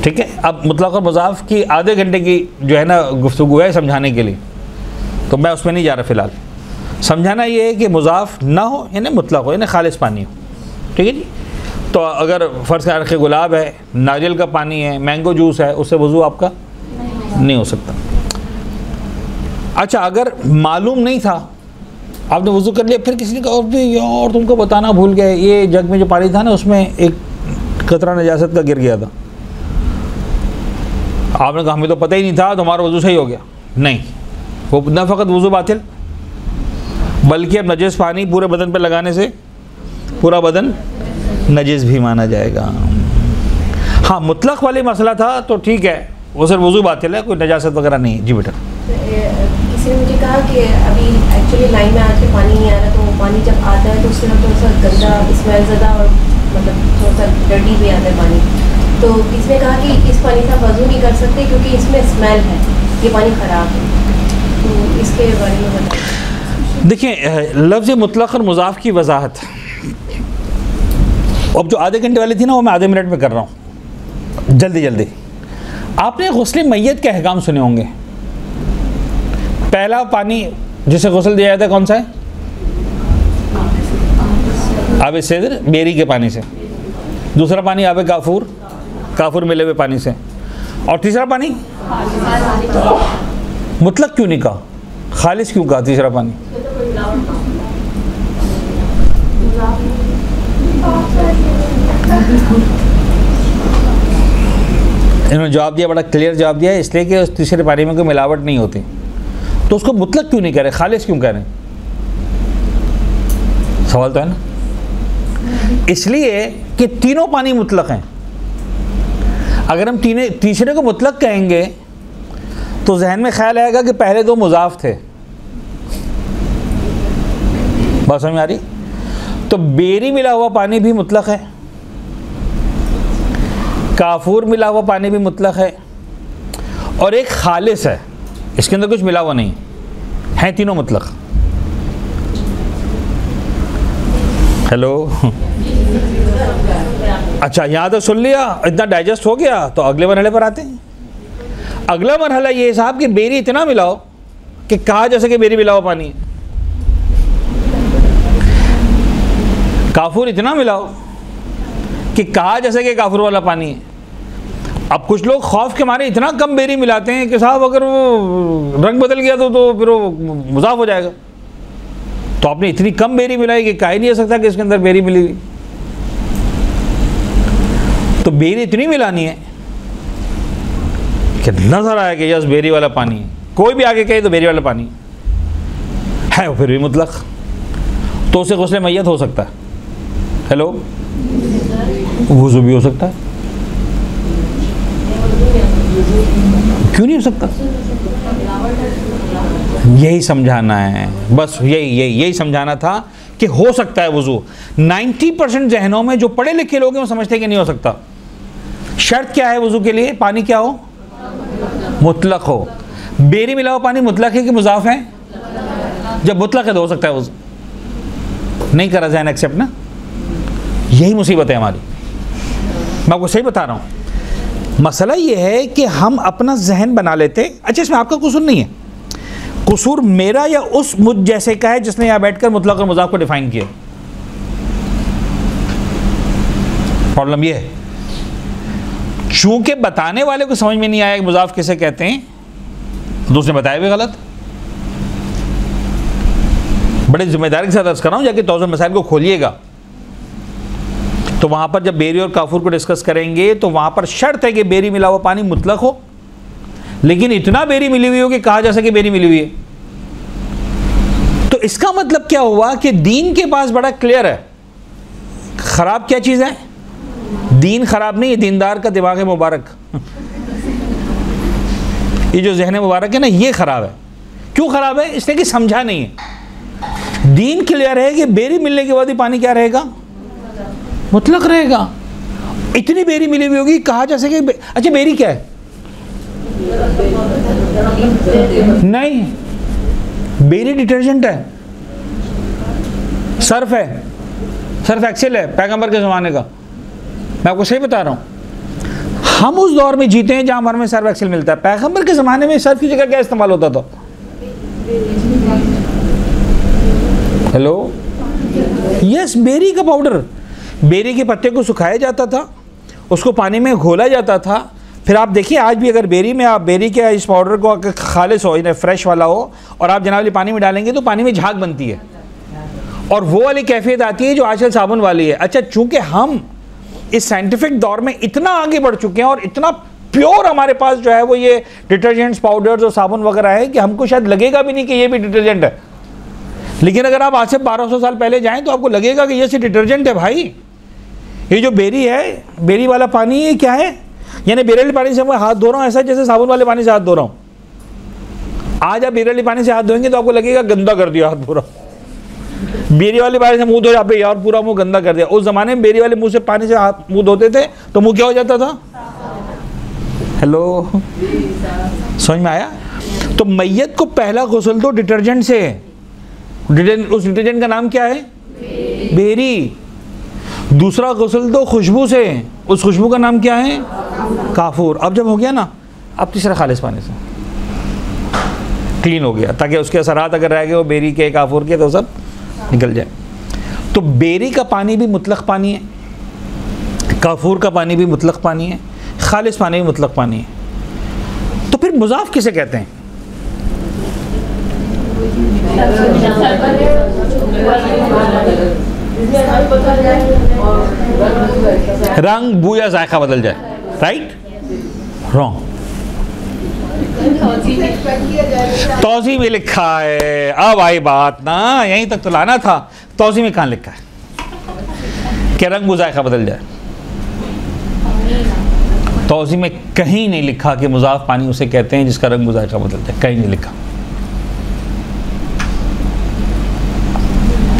ठीक है। अब मुतलक और मुज़ाफ़ की आधे घंटे की जो है ना गुफ्तगू है समझाने के लिए, तो मैं उसमें नहीं जा रहा फ़िलहाल। समझाना ये है कि मुज़ाफ़ ना हो यानी मुतलक हो यानी खालिस पानी हो, ठीक है जी। तो अगर फ़र्ज़ अर्क़ गुलाब है, नारियल का पानी है, मैंगो जूस है, उससे वज़ू आपका नहीं हो सकता। अच्छा, अगर मालूम नहीं था, आपने वज़ू कर लिया, फिर किसी ने कहा भी यार तुमको बताना भूल गए, ये जग में जो पानी था ना उसमें एक कतरा नजासत का गिर गया था, आपने कहा हमें तो पता ही नहीं था, तुम्हारा वज़ू सही हो गया। नहीं, वो न फ़कत वज़ू बातिल, बल्कि अब नजस पानी पूरे बदन पर लगाने से पूरा बदन नजिस भी माना जाएगा। हाँ, मुतलक वाली मसला था तो ठीक है, वो सिर्फ वज़ू बातिल है, कोई नजासत वगैरह नहीं है। जी बेटा, किसी ने मुझे कहा कि अभी एक्चुअली लाइन में आज के पानी नहीं आ रहा, तो वो पानी जब आता है तो उससे थोड़ा सा गंदा स्मेल ज़्यादा और मतलब थोड़ा सा डर्टी भी आता है पानी। तो किसी ने कहा कि इस पानी से आप वज़ू नहीं कर सकते क्योंकि इसमें स्मेल है, ये पानी ख़राब है, तो इसके बारे में बताइए। देखिए, लफ्ज़ मुतलक और मुज़ाफ़ की वजाहत अब जो आधे घंटे वाली थी ना, वो मैं आधे मिनट में कर रहा हूँ, जल्दी जल्दी। आपने गुस्ल मैयत के अहकाम सुने होंगे। पहला पानी जिसे गुस्ल दिया जाता है कौन सा है? आब सिदर, बेरी के पानी से। दूसरा पानी आब काफूर, काफूर मिले हुए पानी से। और तीसरा पानी मुतलक क्यों नहीं कहा, खालिस क्यों कहा तीसरा पानी? इन्होंने जवाब दिया, बड़ा क्लियर जवाब दिया है, इसलिए कि उस तीसरे पानी में कोई मिलावट नहीं होती। तो उसको मुतलक क्यों नहीं कह रहे, खालिस क्यों कह रहे हैं? सवाल तो है ना। इसलिए कि तीनों पानी मुतलक हैं। अगर हम तीसरे को मुतलक कहेंगे तो जहन में ख्याल आएगा कि पहले दो मुज़ाफ़ थे। बात समझ में आ रही? तो बेरी मिला हुआ पानी भी मुतलक है, काफूर मिला हुआ पानी भी मुतलक है, और एक खालिस है, इसके अंदर कुछ मिला हुआ नहीं है, तीनों मुतलक। हेलो, अच्छा यहाँ तो सुन लिया, इतना डाइजेस्ट हो गया, तो अगले मरहले पर आते हैं। अगला मरहला ये साहब कि बेरी इतना मिलाओ कि कहा जैसे कि बेरी मिला हुआ पानी है, काफूर इतना मिलाओ कि कहा जैसे कि काफूर वाला पानी है। अब कुछ लोग खौफ के मारे इतना कम बेरी मिलाते हैं कि साहब अगर वो रंग बदल गया तो फिर वो मुज़ाफ़ हो जाएगा। तो आपने इतनी कम बेरी मिलाई कि कहा ही नहीं हो सकता कि इसके अंदर बेरी मिली हुई। तो बेरी इतनी मिलानी है कि नजर आए कि यस बेरी वाला पानी है। कोई भी आगे कहे तो बेरी वाला पानी है, वो फिर भी मुतलक, तो उसे गुस्ल मैयत हो सकता है। हेलो, वुज़ू भी हो सकता है, क्यों नहीं हो सकता? यही समझाना है, बस यही समझाना था कि हो सकता है वुज़ू। 90% जहनों में जो पढ़े लिखे लोग हैं वो समझते हैं कि नहीं हो सकता। शर्त क्या है वुज़ू के लिए? पानी क्या हो? मुतलक हो। बेरी मिला हुआ पानी मुतलक है कि मुज़ाफ़ है? जब मुतलक है तो हो सकता है वुज़ू। नहीं करा जहन एक्सेप्ट ना, यही मुसीबत है हमारी। मैं आपको सही बता रहा हूँ। मसला ये है कि हम अपना जहन बना लेते। अच्छा, इसमें आपका कसूर नहीं है, कसूर मेरा या उस मुझ जैसे का है जिसने यहाँ बैठकर मुतलक और मुज़ाफ़ को डिफाइन किया। प्रॉब्लम ये है, चूंकि बताने वाले को समझ में नहीं आया कि मुज़ाफ़ किसे कहते हैं, दूसरे बताया भी गलत। बड़े जिम्मेदारी के साथ अर्ज़ कर रहा हूँ, जाके तौज़ुल मसाइल को खोलिएगा। तो वहाँ पर जब बेरी और काफूर को डिस्कस करेंगे तो वहाँ पर शर्त है कि बेरी मिला हुआ पानी मुतलक हो, लेकिन इतना बेरी मिली हुई हो कि कहा जा सके बेरी मिली हुई है। तो इसका मतलब क्या हुआ कि दीन के पास बड़ा क्लियर है, ख़राब क्या चीज़ है, दीन ख़राब नहीं है, दीनदार का दिमाग है मुबारक। ये जो जहन मुबारक है ना, ये ख़राब है। क्यों ख़राब है? इसलिए कि समझा नहीं है। दीन क्लियर है कि बेरी मिलने के बाद ही पानी क्या रहेगा? मुतलक रहेगा। इतनी बेरी मिली हुई होगी, कहा जा सके अच्छा बेरी क्या है? नहीं, बेरी डिटर्जेंट है, सर्फ है, सर्फ एक्सेल है पैगंबर के ज़माने का। मैं आपको सही बता रहा हूँ। हम उस दौर में जीते हैं जहाँ हमारे में सर्फ एक्सेल मिलता है। पैगंबर के ज़माने में सर्फ की जगह क्या इस्तेमाल होता था? हेलो, यस, बेरी का पाउडर। बेरी के पत्ते को सुखाया जाता था, उसको पानी में घोला जाता था। फिर आप देखिए आज भी अगर बेरी में आप बेरी के इस पाउडर को अगर खालिस हो, फ्रेश वाला हो, और आप जनाब पानी में डालेंगे तो पानी में झाग बनती है और वो वाली कैफियत आती है जो आजकल साबुन वाली है। अच्छा, चूंकि हम इस साइंटिफिक दौर में इतना आगे बढ़ चुके हैं और इतना प्योर हमारे पास जो है वो ये डिटर्जेंट्स, पाउडर्स और साबुन वगैरह है कि हमको शायद लगेगा भी नहीं कि ये भी डिटर्जेंट है। लेकिन अगर आप आज से 1200 साल पहले जाएं तो आपको लगेगा कि ये से डिटर्जेंट है भाई। ये जो बेरी है, बेरी वाला पानी, ये क्या है? यानी बेरी वाले पानी से मैं हाथ धो रहा हूँ ऐसा जैसे साबुन वाले पानी से हाथ धो रहा हूँ। आज आप बेरी वाले पानी से हाथ धोएंगे तो आपको लगेगा गंदा कर दिया हाथ पूरा। बेरी वाले पानी से मुंह धो जाते यार, पूरा मुंह गंदा कर दिया। उस जमाने में बेरी वाले मुंह से पानी से हाथ मुंह धोते थे तो मुंह क्या हो जाता था? हेलो, समझ में आया? तो मैयत को पहला गुस्ल तो डिटर्जेंट से है। उस डिटर्जेंट का नाम क्या है? बेरी। दूसरा गुस्ल तो खुशबू से, उस खुशबू का नाम क्या है? काफूर। अब जब हो गया ना, अब तीसरा खालिस पानी से क्लीन हो गया, ताकि उसके असरात अगर रह गए वो बेरी के, काफूर के, तो सब निकल जाए। तो बेरी का पानी भी मुतलक पानी है, काफूर का पानी भी मुतलक पानी है, खालिस पानी भी मुतलक पानी है। तो फिर मुजाफ किसे कहते हैं? रंग, बू या जायका बदल जाए, राइट? रॉन्ग। तौज़ी में लिखा है। अब आई बात ना, यहीं तक तो लाना था। तौज़ी में कहाँ लिखा है कि रंग, बू, जायका बदल जाए? तौज़ी में कहीं नहीं लिखा कि मुज़ाफ पानी उसे कहते हैं जिसका रंग, बू, जायका बदल जाए। कहीं नहीं लिखा।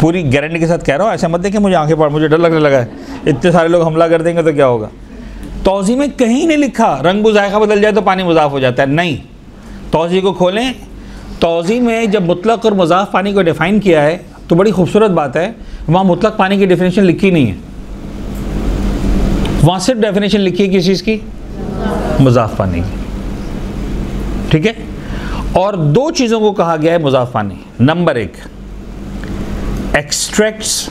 पूरी गारंटी के साथ कह रहा हूँ, ऐसा मत देखें मुझे आंखें पड़, मुझे डर लगने लगा है इतने सारे लोग हमला कर देंगे तो क्या होगा। तौज़ी में कहीं नहीं लिखा रंग, बू, जायका बदल जाए तो पानी मुज़ाफ हो जाता है। नहीं, तौज़ी को खोलें। तौज़ी में जब मुतलक और मुज़ाफ पानी को डिफ़ाइन किया है तो बड़ी खूबसूरत बात है, वहाँ मुतलक पानी की डेफिनेशन लिखी नहीं है, वहाँ सिर्फ डेफिनेशन लिखी है किस चीज़ की? मुज़ाफ पानी की। ठीक है। और दो चीज़ों को कहा गया है मुज़ाफ पानी। नंबर एक, एक्सट्रैक्ट्स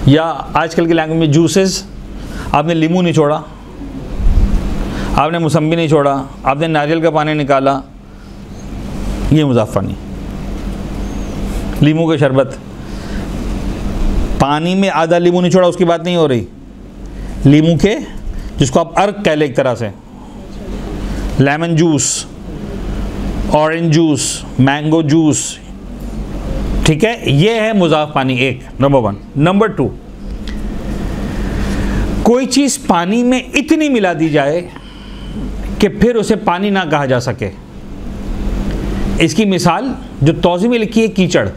या आजकल की लैंग्वेज में जूसेस। आपने लीमू नहीं छोड़ा, आपने मौसम्बी नहीं छोड़ा, आपने नारियल का पानी निकाला, ये मुज़ाफ पानी। लीमू का शरबत, पानी में आधा लीमू नहीं छोड़ा, उसकी बात नहीं हो रही। लीमू के, जिसको आप अर्क कह ले एक तरह से, lemon juice, orange juice, mango juice, ठीक है, ये है मुज़ाफ पानी। एक, नंबर वन। नंबर टू, कोई चीज़ पानी में इतनी मिला दी जाए कि फिर उसे पानी ना कहा जा सके। इसकी मिसाल जो तौज़ी में लिखी है, कीचड़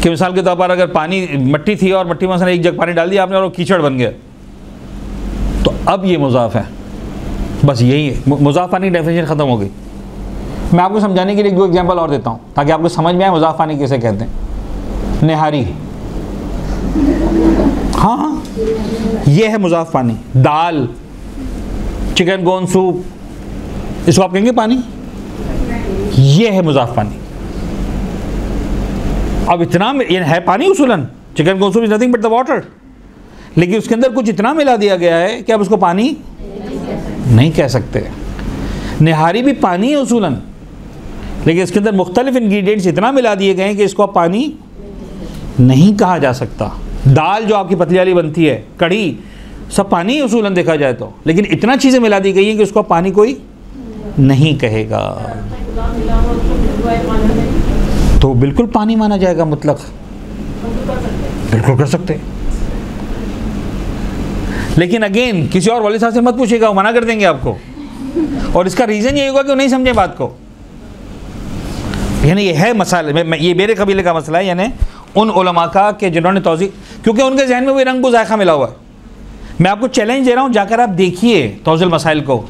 कि मिसाल के तौर पर अगर पानी मट्टी थी और मट्टी में मसलन एक जग पानी डाल दिया आपने और वो कीचड़ बन गया, तो अब ये मुज़ाफ है। बस यही है, मुज़ाफ पानी की डेफिनेशन ख़त्म हो गई। मैं आपको समझाने के लिए दो एग्जांपल और देता हूँ ताकि आपको समझ में आए मुज़ाफ पानी किसे कहते हैं। निहारी, हाँ, ये है मुज़ाफ पानी। दाल, चिकन गोन सूप, इसको आप कहेंगे पानी, ये है मुज़ाफ पानी। अब इतना ये है पानी उसूलन, chicken gone soup is nothing but the water, लेकिन उसके अंदर कुछ इतना मिला दिया गया है कि आप उसको पानी नहीं कह सकते। निहारी भी पानी है उसूलन, लेकिन इसके अंदर मुख्तलिफ इंग्रेडिएंट्स इतना मिला दिए गए हैं कि इसको पानी नहीं कहा जा सकता। दाल जो आपकी पतली वाली बनती है, कढ़ी, सब पानी ही उसूलन देखा जाए तो, लेकिन इतना चीज़ें मिला दी गई हैं कि उसको पानी कोई नहीं कहेगा, तो बिल्कुल पानी माना जाएगा मुतलक, बिल्कुल कर सकते। लेकिन अगेन किसी और वाले साहब से मत पूछिएगा, वो मना कर देंगे आपको, और इसका रीज़न ये होगा कि वो नहीं समझे बात को। यानी ये है मसाला, ये मेरे कबीले का मसला है, यानी उन उलमा का कि जिन्होंने तौज़ी, क्योंकि उनके जहन में वो रंग व जायका मिला हुआ है। मैं आपको चैलेंज दे रहा हूँ, जाकर आप देखिए तौज़ील मसाइल को,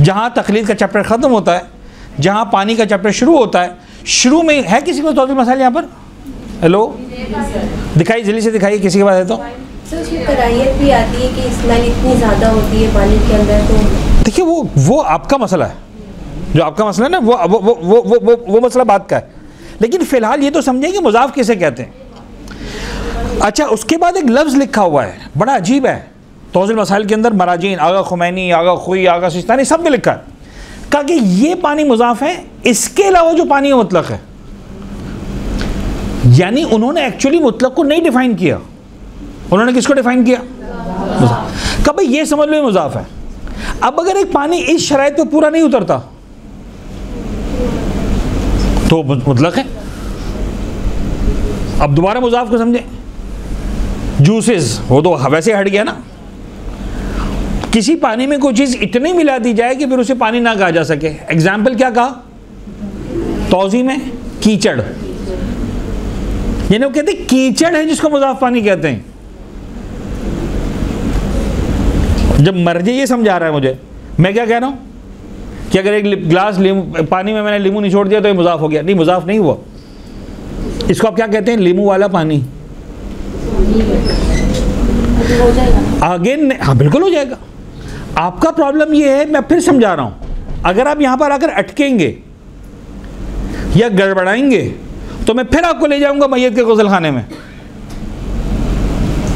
जहाँ तक़लीद का चैप्टर ख़त्म होता है, जहाँ पानी का चैप्टर शुरू होता है, शुरू में है किसी को तौज़ील मसाइल यहाँ पर? हेलो, दिखाइए, जल्दी से दिखाइए, किसी के पास है तो। सर उसमें कराहियत भी आती है कि स्मेल इतनी ज़्यादा होती है पानी के अंदर, तो देखिए वो आपका मसला है, जो आपका मसला है ना, वो मसला बात का है। लेकिन फ़िलहाल ये तो समझें कि मुज़ाफ़ किसे कहते हैं। अच्छा, उसके बाद एक लफ्ज़ लिखा हुआ है, बड़ा अजीब है, तौज़ील मसाइल के अंदर मराजीन, आगा खुमैनी, आगा खुई, आगा सिस्तानी, सब में लिखा है, कहा कि ये पानी मुज़ाफ़ है, इसके अलावा जो पानी मुतलक है। यानी उन्होंने एक्चुअली मुतलक को नहीं डिफ़ाइन किया, उन्होंने किसको डिफ़ाइन किया? कहा भाई ये समझ लो मुज़ाफ़ है। अब अगर एक पानी इस शराइत पे पूरा नहीं उतरता तो मुतलक है। अब दोबारा मुज़ाफ़ को समझे, जूसेस वो तो वैसे हट गया ना, किसी पानी में कोई चीज़ इतनी मिला दी जाए कि फिर उसे पानी ना कहा जा सके। एग्जाम्पल क्या कहा तौज़ी में? कीचड़, यानी वो कहते हैं कीचड़ है जिसको मुज़ाफ़ पानी कहते हैं। जब मर्जी ये समझा रहा है मुझे, मैं क्या कह रहा हूँ कि अगर एक गिलास पानी में मैंने लीमू निचोड़ दिया तो ये मुज़ाफ़ हो गया? नहीं, मुज़ाफ़ नहीं हुआ। इसको आप क्या कहते हैं? लीमू वाला पानी। अगेन हाँ बिल्कुल हो जाएगा। आपका प्रॉब्लम ये है, मैं फिर समझा रहा हूँ, अगर आप यहाँ पर आकर अटकेंगे या गड़बड़ाएंगे तो मैं फिर आपको ले जाऊँगा मैयत के गुस्ल खाने में,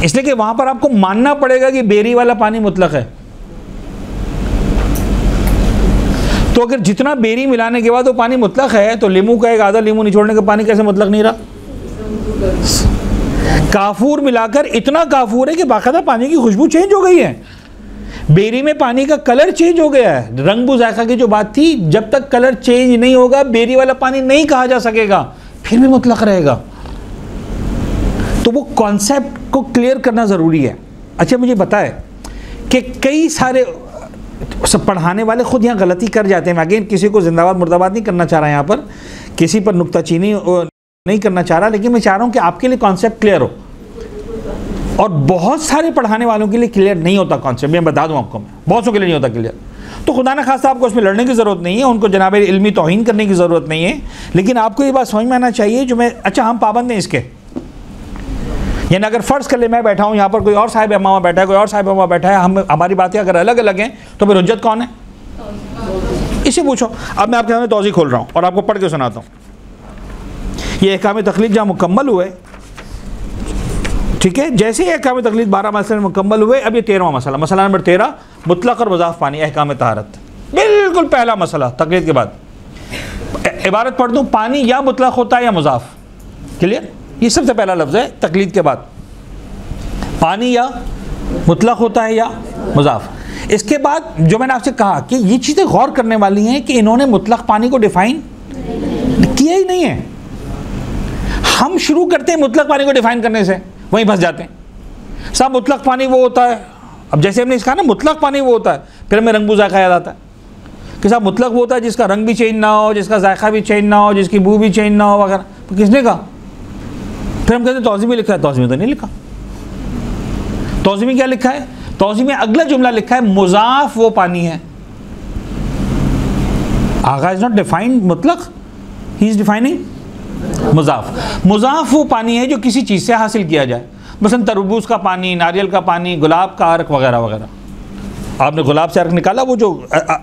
इसलिए कि वहाँ पर आपको मानना पड़ेगा कि बेरी वाला पानी मुतलक है। तो अगर जितना बेरी मिलाने के बाद वो पानी मुतलक है, तो लीमू का एक आधा लीमू निचोड़ने का पानी कैसे मुतलक नहीं रहा? काफूर मिलाकर इतना काफूर है कि बाकायदा पानी की खुशबू चेंज हो गई है, बेरी में पानी का कलर चेंज हो गया है। रंग व जायका की जो बात थी, जब तक कलर चेंज नहीं होगा बेरी वाला पानी नहीं कहा जा सकेगा, फिर भी मुतलक रहेगा। तो वो कॉन्सेप्ट को क्लियर करना ज़रूरी है। अच्छा मुझे बताए कि कई सारे सब पढ़ाने वाले खुद यहाँ गलती कर जाते हैं। मैं अगेन किसी को जिंदाबाद मुर्दाबाद नहीं करना चाह रहा यहाँ पर, किसी पर नुक्ताचीनी नहीं करना चाह रहा, लेकिन मैं चाह रहा हूँ कि आपके लिए कॉन्सेप्ट क्लियर हो। और बहुत सारे पढ़ाने वालों के लिए क्लियर नहीं होता कॉन्सेप्ट, मैं बता दूँ आपको, मैं बहुत के लिए नहीं होता क्लियर। तो खुदा न खास्ता आपको उसमें लड़ने की ज़रूरत नहीं है, उनको जनाब इल्मी तौहीन करने की ज़रूरत नहीं है, लेकिन आपको ये बात समझ में आना चाहिए जो मैं, अच्छा हम पाबंद हैं इसके, यानी अगर फ़र्ज़ कर ले मैं बैठा हूँ यहाँ पर, कोई और साहिब अम्मा बैठा है, कोई और साहिब अम्मा बैठा है, हमारी बातें अगर अलग अलग हैं तो फिर हुज्जत कौन है? इसे पूछो। अब मैं आपके सामने तौज़ी खोल रहा हूँ और आपको पढ़ के सुनाता हूँ। ये अहकाम तक़लीद जहाँ मुकम्मल हुए, ठीक है, जैसे ही अहकाम तक़लीद 12 मसले मुकम्मल हुए, अब ये 13वां मसला, मसला नंबर 13, मुतलक और मुज़ाफ़ पानी, अहकाम तहारत। बिल्कुल पहला मसला तक़लीद के बाद। इबारत पढ़ दूँ, पानी या मुतलक होता है या मुज़ाफ़, क्लियर? ये सबसे पहला लफ्ज़ है तक़लीद के बाद, पानी या मुतलक होता है या मुज़ाफ़। इसके बाद जो मैंने आपसे कहा कि ये चीज़ें गौर करने वाली हैं कि इन्होंने मुतलक पानी को डिफ़ाइन किया ही नहीं है। हम शुरू करते हैं मुतलक पानी को डिफ़ाइन करने से, वहीं फंस जाते हैं। साहब मुतलक पानी वो होता है, अब जैसे हमने इसका ना मुतलक पानी वो होता है, फिर हमें रंग जायका याद आता है कि साहब मुतलक वो होता है जिसका रंग भी चेंज ना हो, जिसका जायका भी चेंज ना हो, जिसकी बू भी चेंज ना हो वगैरह। तो किसने कहा? फिर हम कहते हैं तौज़ी में लिखा है, तौज़ी में तो नहीं लिखा। तौज़ी में क्या लिखा है? तौज़ी में अगला जुमला लिखा है मुज़ाफ़ वो पानी है। आगा इज नॉट डिफाइंड मुतलक, ही इज डिफाइनिंग मुज़ाफ़। मुज़ाफ़ वो पानी है जो किसी चीज़ से हासिल किया जाए, मसलन तरबूज का पानी, नारियल का पानी, गुलाब का अर्क वगैरह वगैरह। आपने गुलाब से अर्क निकाला, वो जो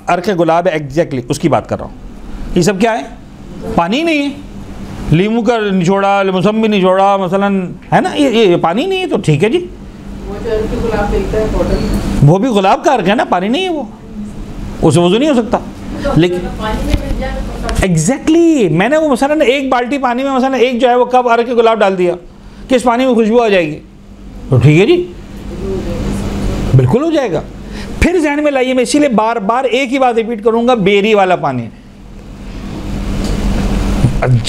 अर्क गुलाब है एग्जैक्टली उसकी बात कर रहा हूँ। ये सब क्या है? पानी नहीं है। लीमू का निचोड़ा, मौसम्बी निचोड़ा मसलन, है ना, ये पानी नहीं है, तो ठीक है जी। वो जो गुलाब देखता है बॉटल, वो भी गुलाब का अर्क है ना, पानी नहीं है, वो उसे वज़ू नहीं हो सकता। लेकिन एग्जैक्टली मैंने वो मसलन एक बाल्टी पानी में मसलन एक जो है वो कब अर्क के गुलाब डाल दिया कि इस पानी में खुशबू आ जाएगी, तो ठीक है जी, बिल्कुल हो जाएगा। फिर ज़हन में लाइए, मैं इसीलिए बार बार एक ही बात रिपीट करूँगा, बेरी वाला पानी।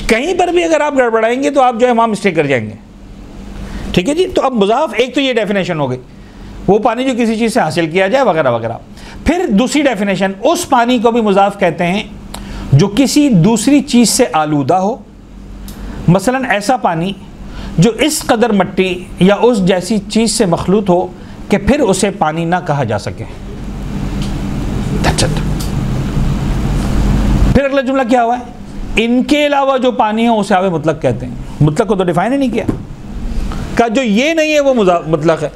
कहीं पर भी अगर आप गड़बड़ाएंगे तो आप जो है वहाँ मिस्टेक कर जाएंगे, ठीक है जी। तो अब मुज़ाफ़, एक तो ये डेफिनेशन हो गई। वो पानी जो किसी चीज़ से हासिल किया जाए वगैरह वगैरह। फिर दूसरी डेफिनेशन, उस पानी को भी मुज़ाफ कहते हैं जो किसी दूसरी चीज़ से आलूदा हो, मसलन ऐसा पानी जो इस कदर मिट्टी या उस जैसी चीज़ से मखलूत हो कि फिर उसे पानी ना कहा जा सके। फिर अगला जुमला क्या हुआ है, इनके अलावा जो पानी है उसे आवे मुतलक कहते हैं। मुतलक को तो डिफाइन ही नहीं किया, का जो ये नहीं है वो मुतलक है।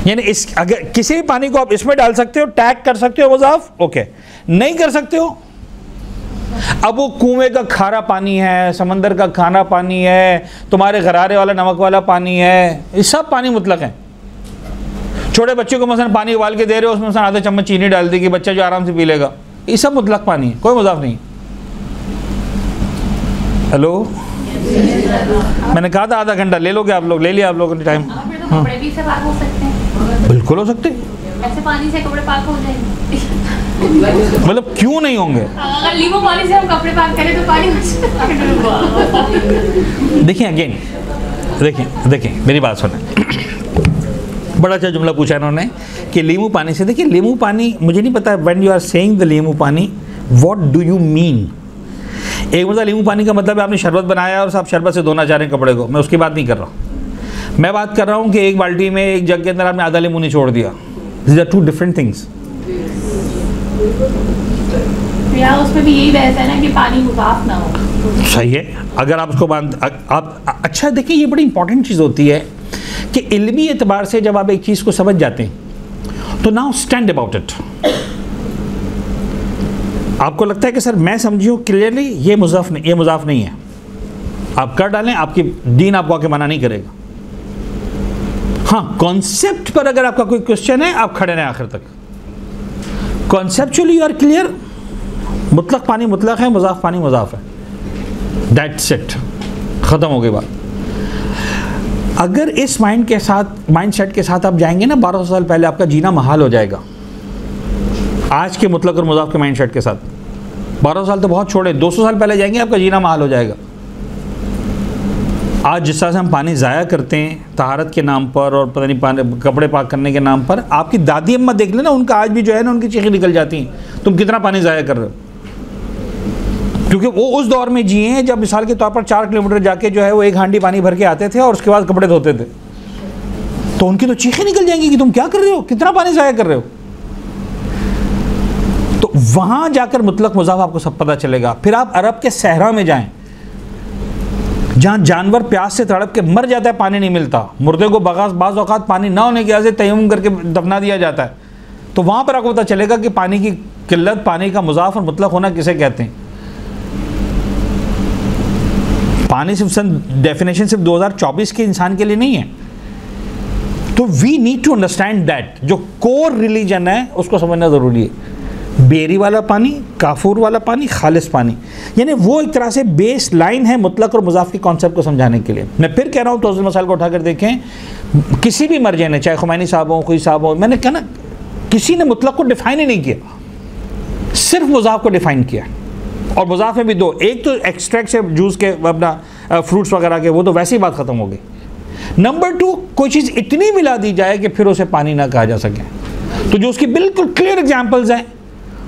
यानी इस अगर किसी भी पानी को आप इसमें डाल सकते हो, टैग कर सकते हो मुज़ाफ, ओके, नहीं कर सकते हो। अब वो कुएं का खारा पानी है, समंदर का खाना पानी है, तुम्हारे गरारे वाला नमक वाला पानी है, ये सब पानी मुतलक है। छोटे बच्चे को मसलन पानी उबाल के दे रहे हो, उसमें आधा चम्मच चीनी डाल दी कि बच्चा जो आराम से पी लेगा, ये सब मुतलक पानी है, कोई मुज़ाफ नहीं। हेलो, मैंने कहा था आधा घंटा ले लोगे आप लोग, ले लिया आप लोगों ने टाइम। कपड़े भी से पाक हो सकते हैं, बिल्कुल हो सकते, ऐसे पानी से कपड़े पाक हो जाएंगे। मतलब क्यों नहीं होंगे? अगर लीमू पानी से हम कपड़े पाक करें तो पानी देखिए अगेन, देखिए मेरी बात सुने। बड़ा अच्छा जुमला पूछा इन्होंने कि लीमू पानी से। देखिए लीमू पानी, मुझे नहीं पता when you are saying the लीमू पानी व्हाट डू यू मीन। एक मतलब लीमू पानी का मतलब है आपने शरबत बनाया और आप शरबत से धोना चाह रहे हैं कपड़े को, मैं उसकी बात नहीं कर रहा। मैं बात कर रहा हूँ कि एक बाल्टी में, एक जग के अंदर आपने आधा लीमू निचोड़ दिया। These are two different things. यार उसमें भी यही बहस है ना कि पानी मुज़ाफ ना हो। सही है, अगर आप उसको आप अच्छा देखिए, ये बड़ी इंपॉर्टेंट चीज़ होती है कि इल्मी एतबार से जब आप एक चीज़ को समझ जाते हैं तो नाउ स्टैंड अबाउट इट। आपको लगता है कि सर मैं समझी हूँ क्लियरली, ये मुज़ाफ नहीं है, आप कर डालें, आपकी दीन आपको आके मना नहीं करेगा। हाँ, कॉन्सेप्ट पर अगर आपका कोई क्वेश्चन है आप खड़े रहें आखिर तक। कॉन्सेप्चुअली यू आर क्लियर, मुतलक पानी मुतलक है, मुज़ाफ पानी मुज़ाफ है, दैट्स इट, ख़त्म हो गई बात। अगर इस माइंड सेट के साथ आप जाएंगे ना 1200 साल पहले, आपका जीना महाल हो जाएगा। आज के मुतलक और मुज़ाफ के माइंड सेट के साथ 1200 साल तो बहुत छोड़े, 200 साल पहले जाएंगे, आपका जीना महाल हो जाएगा। आज जिस तरह से हम पानी ज़ाया करते हैं तहारत के नाम पर और पता नहीं पानी कपड़े पाक करने के नाम पर, आपकी दादी अम्मा देख लेना, उनका आज भी जो है ना उनकी चीखें निकल जाती हैं, तुम कितना पानी ज़ाया कर रहे हो। क्योंकि वो उस दौर में जिए हैं जब मिसाल के तौर पर 4 किलोमीटर जाके जो है वो एक हांडी पानी भर के आते थे और उसके बाद कपड़े धोते थे, तो उनकी तो चीखें निकल जाएंगी कि तुम क्या कर रहे हो, कितना पानी ज़ाया कर रहे हो। तो वहाँ जाकर मुतलक मुज़ाफ आपको सब पता चलेगा। फिर आप अरब के सहरा में जाएं, जहाँ जानवर प्यास से तड़प के मर जाता है, बाज़ नहीं मिलता, मुर्दे को बाज़ औक़ात पानी ना होने की वजह से तयम्मुम करके दफना दिया जाता है, तो वहाँ पर आपको पता चलेगा कि पानी की किल्लत, पानी का मुज़ाफ और मुतलक होना किसे कहते हैं। पानी सिर्फ डेफिनेशन सिर्फ 2024 के इंसान के लिए नहीं है। तो we need to understand that जो कोर रिलीजन है उसको समझना ज़रूरी है। बेरी वाला पानी, काफूर वाला पानी, खालिस पानी, यानी वो एक तरह से बेस लाइन है मुतलक और मुज़ाफ के कॉन्सेप्ट को समझाने के लिए। मैं फिर कह रहा हूँ, तो मसाइल को उठाकर देखें, किसी भी मर्जे ने, चाहे खुमैनी साहब हो, कोई साहब हो, मैंने कहा ना किसी ने मुतलक को डिफ़ाइन ही नहीं किया, सिर्फ मुज़ाफ को डिफ़ाइन किया। और मुज़ाफ में भी दो, एक तो एक्सट्रैक्ट से जूस के अपना फ्रूट्स वगैरह के, वो तो वैसे ही बात ख़त्म हो गई। नंबर 2, कोई चीज़ इतनी मिला दी जाए कि फिर उसे पानी ना कहा जा सके। तो जो उसकी बिल्कुल क्लियर एग्जाम्पल्स हैं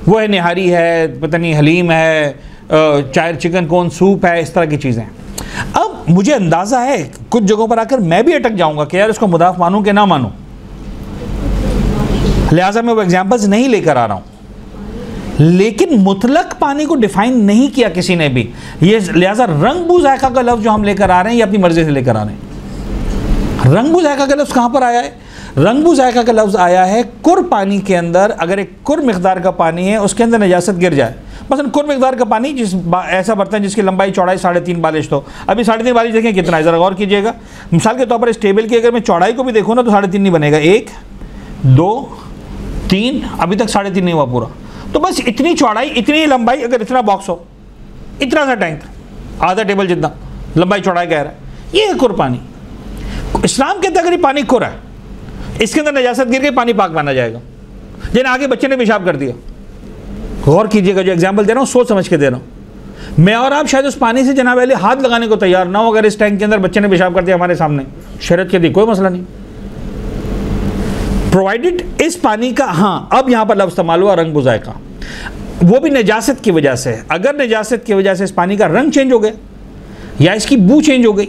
वो है निहारी है, पता नहीं हलीम है, चाय चिकन कॉर्न सूप है, इस तरह की चीज़ें। अब मुझे अंदाज़ा है कुछ जगहों पर आकर मैं भी अटक जाऊंगा कि यार इसको मुदाफ मानूं कि ना मानूं, लिहाजा मैं वो एग्जाम्पल्स नहीं लेकर आ रहा हूँ। लेकिन मुतलक पानी को डिफाइन नहीं किया किसी ने भी, ये लिहाजा रंगबू जायका का लफ्ज़ जो हम लेकर आ रहे हैं ये अपनी मर्ज़ी से लेकर आ रहे हैं। रंगबू जायका का लफ्ज़ कहाँ पर आया है? रंगबू जायका का लफ्ज़ आया है कुर पानी के अंदर। अगर एक कुर मिक़दार का पानी है उसके अंदर नजासत गिर जाए, मसलन कुर मिक़दार का पानी, ऐसा बर्तन जिसकी लंबाई चौड़ाई 3.5 बालिश, तो अभी 3.5 बालिश देखें कितना है, ज़रा गौर कीजिएगा। मिसाल के तौर पर इस टेबल की अगर मैं चौड़ाई को भी देखूँ ना तो 3.5 नहीं बनेगा, 1 2 3, अभी तक 3.5 नहीं हुआ पूरा। तो बस इतनी चौड़ाई, इतनी लंबाई, अगर इतना बॉक्स हो, इतना सा टैंक, आधा टेबल जितना लंबाई चौड़ाई कह रहा है, ये है कुर पानी। इस्लाम कहता है अगर ये पानी कुर है, इसके अंदर नजासत गिर के पानी पाक माना जाएगा। जिन्हें आगे बच्चे ने पेशाब कर दिया, गौर कीजिएगा, जो एग्जाम्पल दे रहा हूँ सोच समझ के दे रहा हूँ। मैं और आप शायद उस पानी से जनाब वाले हाथ लगाने को तैयार ना हो, अगर इस टैंक के अंदर बच्चे ने पेशाब कर दिया हमारे सामने, शरीयत के दी कोई मसला नहीं। प्रोवाइडेड इस पानी का, हाँ अब यहाँ पर लफ्ज़ इस्तेमाल हुआ रंग बुज़ायका, वो भी नजासत की वजह से। अगर नजासत की वजह से इस पानी का रंग चेंज हो गया, या इसकी बू चेंज हो गई,